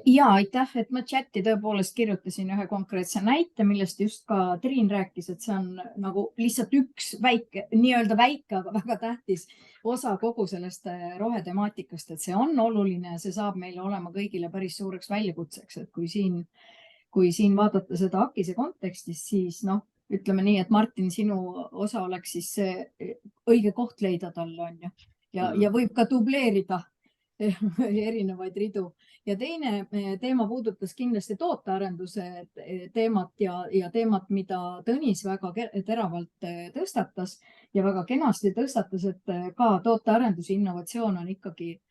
Ja aitäh, et ma chati tõepoolest kirjutasin ühe konkreetse näite, millest just ka Triin rääkis, et see on nagu lihtsalt üks väike, nii-öelda väike, aga väga tähtis osa kogu sellest rohetemaatikast, et see on oluline ja see saab meile olema kõigile päris suureks väljakutseks, et kui siin vaadata seda AKIS-e kontekstis, siis ütleme nii, et Martin, sinu osa oleks siis õige koht leida talle on ju ja võib ka dubleerida erinevaid ridu. Ja teine teema puudutas kindlasti tootearenduse teemat ja teemat, mida Tõnis väga teravalt tõstatas ja väga kenasti tõstatas, et ka tootearenduse innovatsioon on ikkagi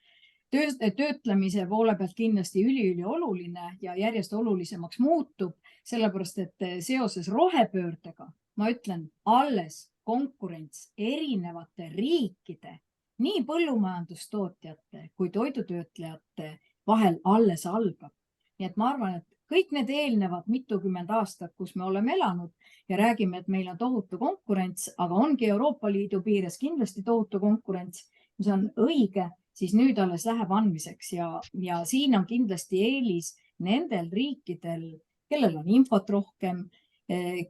töötlemise poole pealt kindlasti ülioluline ja järjest olulisemaks muutub, sellepärast et seoses rohepöördega, ma ütlen, alles konkurents erinevate riikide, nii põllumajandustootjate kui toidutöötlejate vahel alles algab. Nii et ma arvan, et kõik need eelnevad mitukümmend aastat, kus me oleme elanud ja räägime, et meil on tohutu konkurents, aga ongi Euroopa Liidu piires kindlasti tohutu konkurents, mis on õige, siis nüüd alles läheb andmiseks ja siin on kindlasti eelis nendel riikidel, kellel on infot rohkem,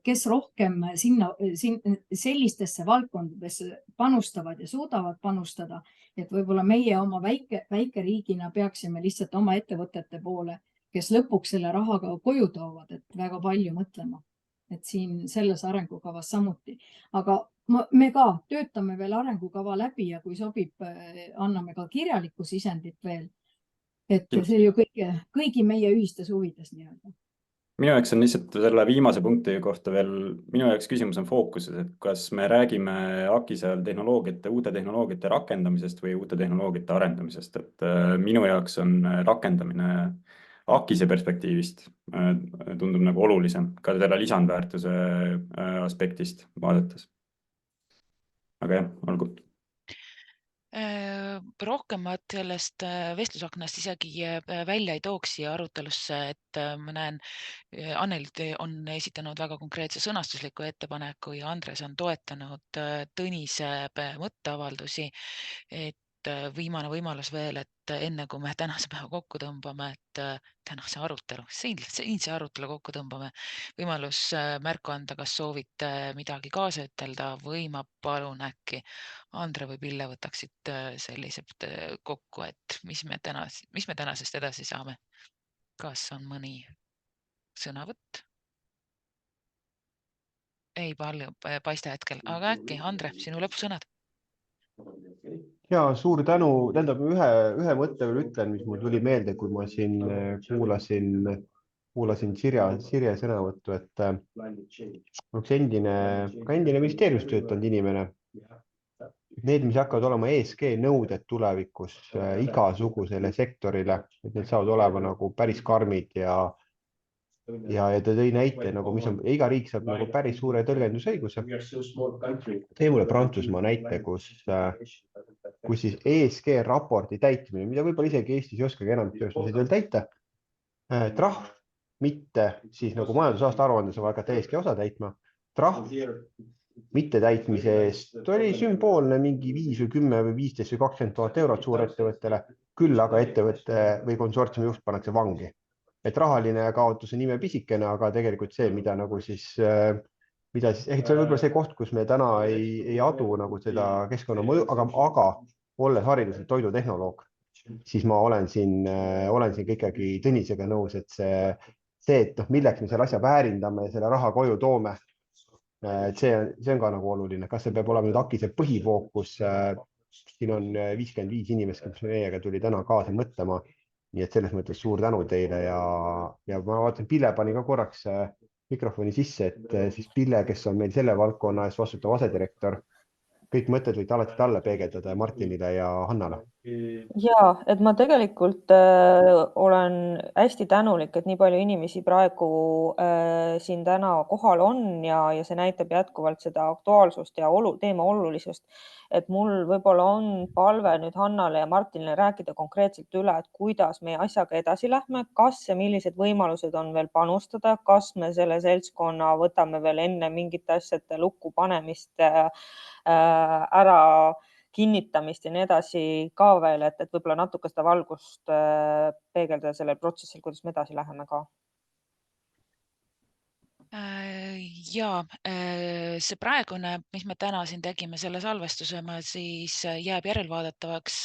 kes rohkem sellistesse valdkondadesse panustavad ja suudavad panustada, et võib-olla meie oma väike riigina peaksime lihtsalt oma ettevõtete poole, kes lõpuks selle rahaga koju toovad, et väga palju mõtlema, et siin selles arengukavas samuti. Aga me ka töötame veel arengukava läbi ja kui sobib, anname ka kirjalikku sisendit veel, et see ju kõigi meie ühistes huvides nii-öelda. minu jaoks on lihtsalt selle viimase punkti kohta veel, minu jaoks küsimus on fookuses, et kas me räägime AKIS-e all uute tehnoloogiate rakendamisest või uute tehnoloogiate arendamisest, et minu jaoks on rakendamine AKIS-e perspektiivist tundub nagu olulisem ka selle lisandväärtuse aspektist vaadates. Aga jah, olgu. Rohkemat sellest vestlusaknast isegi välja ei tooks siia arutelusse, et ma näen, Anneli on esitanud väga konkreetse sõnastusliku ettepaneku ja Andres on toetanud Tõnise mõtteavaldusi, et viimane võimalus veel, et enne kui me tänase päeva kokku tõmbame, et tänase arutelu, siinse arutelu kokku tõmbame, võimalus märku anda, kas soovite midagi kaasa ütelda või ma palun äkki Andre või Pille võtaksid sellised kokku, et mis me tänasest edasi saame. Kas on mõni sõnavõtt? Ei palju paista hetkel, aga äkki, Andre, sinu lõpusõnad. Ja suur tänu, tähendab ühe mõtte veel ütlen, mis mul tuli meelde, kui ma siin kuulasin Sirje sõnavõttu, et üks endine ministeeriumis töötanud inimene, need, mis hakkavad olema ESG nõuded tulevikus igasugusele sektorile, et need saavad olema nagu päris karmid ja ta tõi näite, nagu mis on, iga riik saab nagu päris suure tõlgendusõiguse. Tõi mulle Prantsusmaa näite, kus siis ESG raporti täitmine, mida võib-olla isegi Eestis ei oskagi enam tööstusid veel täita. Trahv, mitte siis nagu majandusaasta aruandes on hakata ESG osa täitma. Trahv mitte täitmise eest oli sümboolne mingi 5 või 10 või 15 või 20 000 eurot suurettevõttele, küll aga ettevõtte või konsortsiumi juht pannakse vangi. Et rahaline kaotus on nime pisikene, aga tegelikult see, mida nagu siis, see on võib-olla see koht, kus me täna ei adu nagu seda keskkonnamõju, aga olles hariduselt toidutehnoloog, siis ma olen siin ikkagi Tõnisega nõus, et see, et milleks me selle asja väärindame ja selle raha koju toome, see on ka nagu oluline. Kas see peab olema nüüd AKIS-e põhifookus? Siin on 55 inimest, kes meiega tuli täna kaasa mõtlema. Nii et selles mõttes suur tänu teile ja ma vaatan, Pille pani ka korraks mikrofoni sisse, et siis Pille, kes on meil selle valdkonna eest vastutav asedirektor, kõik mõtted võite alati talle peegeldada Martinile ja Hannale. Ja, et ma tegelikult olen hästi tänulik, et nii palju inimesi praegu siin täna kohal on ja see näitab jätkuvalt seda aktuaalsust ja teema olulisust. Et mul võib-olla on palve nüüd Hannale ja Martinile rääkida konkreetselt üle, et kuidas meie asjaga edasi lähme, kas ja millised võimalused on veel panustada, kas me selle seltskonna võtame veel enne mingite asjade lukku panemist ära kinnitamist ja nii edasi ka veel, et võib-olla natuke seda valgust peegeldada sellel protsessil, kuidas me edasi läheme ka. Ja see praegune, mis me täna siin tegime, selle salvestuse ma siis jääb järelvaadatavaks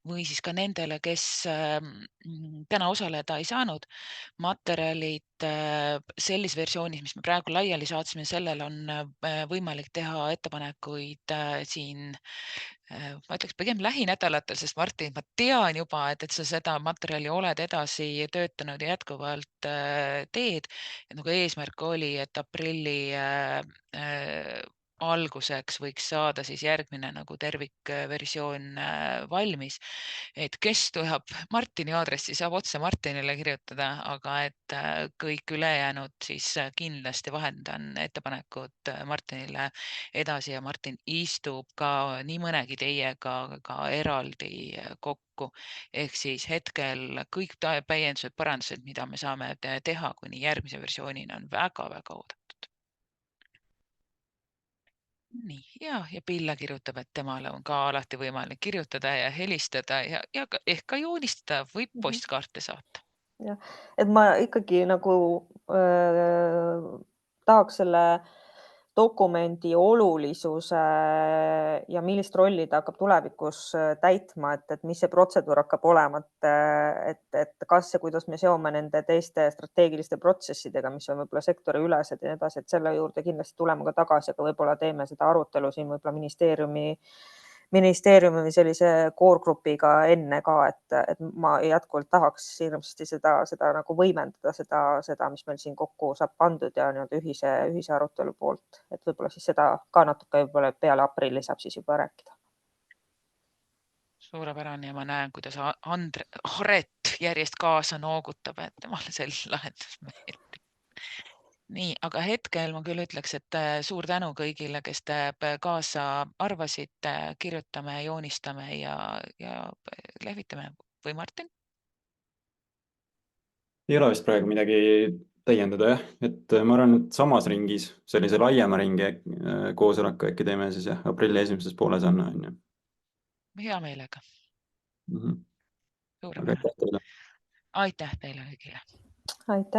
või siis ka nendele, kes täna osaleda ei saanud. Materjalid sellis versioonis, mis me praegu laiali saatsime, sellel on võimalik teha ettepanekuid siin, ma ütleks pigem lähinädalatel, sest Martin, ma tean juba, et sa seda materjali oled edasi töötanud ja jätkuvalt teed. Nagu eesmärk oli, et aprilli alguseks võiks saada siis järgmine nagu tervikversioon valmis. Et kes tuleb Martini aadressi, saab otse Martinile kirjutada, aga et kõik ülejäänud siis kindlasti vahendan ettepanekud Martinile edasi ja Martin istub ka nii mõnegi teiega ka eraldi kokku. Ehk siis hetkel kõik täiendused, parandused, mida me saame teha kuni järgmise versioonina on väga-väga oodatud. Nii, ja Pille kirjutab, et temale on ka alati võimalik kirjutada ja helistada ja ehk ka joonistada või postkaarte saata. Ja, et ma ikkagi nagu tahaks selle dokumendi olulisuse ja millist rolli ta hakkab tulevikus täitma, et mis see protseduur hakkab olema, et kas ja kuidas me seome nende teiste strateegiliste protsessidega, mis on võib-olla sektori ülesed ja nii edasi, et selle juurde kindlasti tuleme ka tagasi, aga võib-olla teeme seda arutelu siin võib-olla ministeeriumi ministeeriumi või sellise core-grupiga enne ka, et ma jätkuvalt tahaks hirmsasti seda nagu võimendada, seda, mis meil siin kokku saab pandud ja nii-öelda ühise arutelu poolt, et võib-olla siis seda ka natuke võib-olla peale aprilli saab siis juba rääkida. Suurepärane ja ma näen, kuidas Haret järjest kaasa noogutab, et temale see lahendus meeldib. Nii, aga hetkel ma küll ütleks, et suur tänu kõigile, kes te kaasa arvasite, kirjutame, joonistame ja lehvitame. Või Martin? Ei ole vist praegu midagi täiendada, jah. Et ma arvan, et samas ringis, sellise laiema ringi koosoleku äkki teeme siis jah, aprilli esimeses pooles on. Hea meelega. Aga aitäh teile. Aitäh teile kõigile. Aitäh.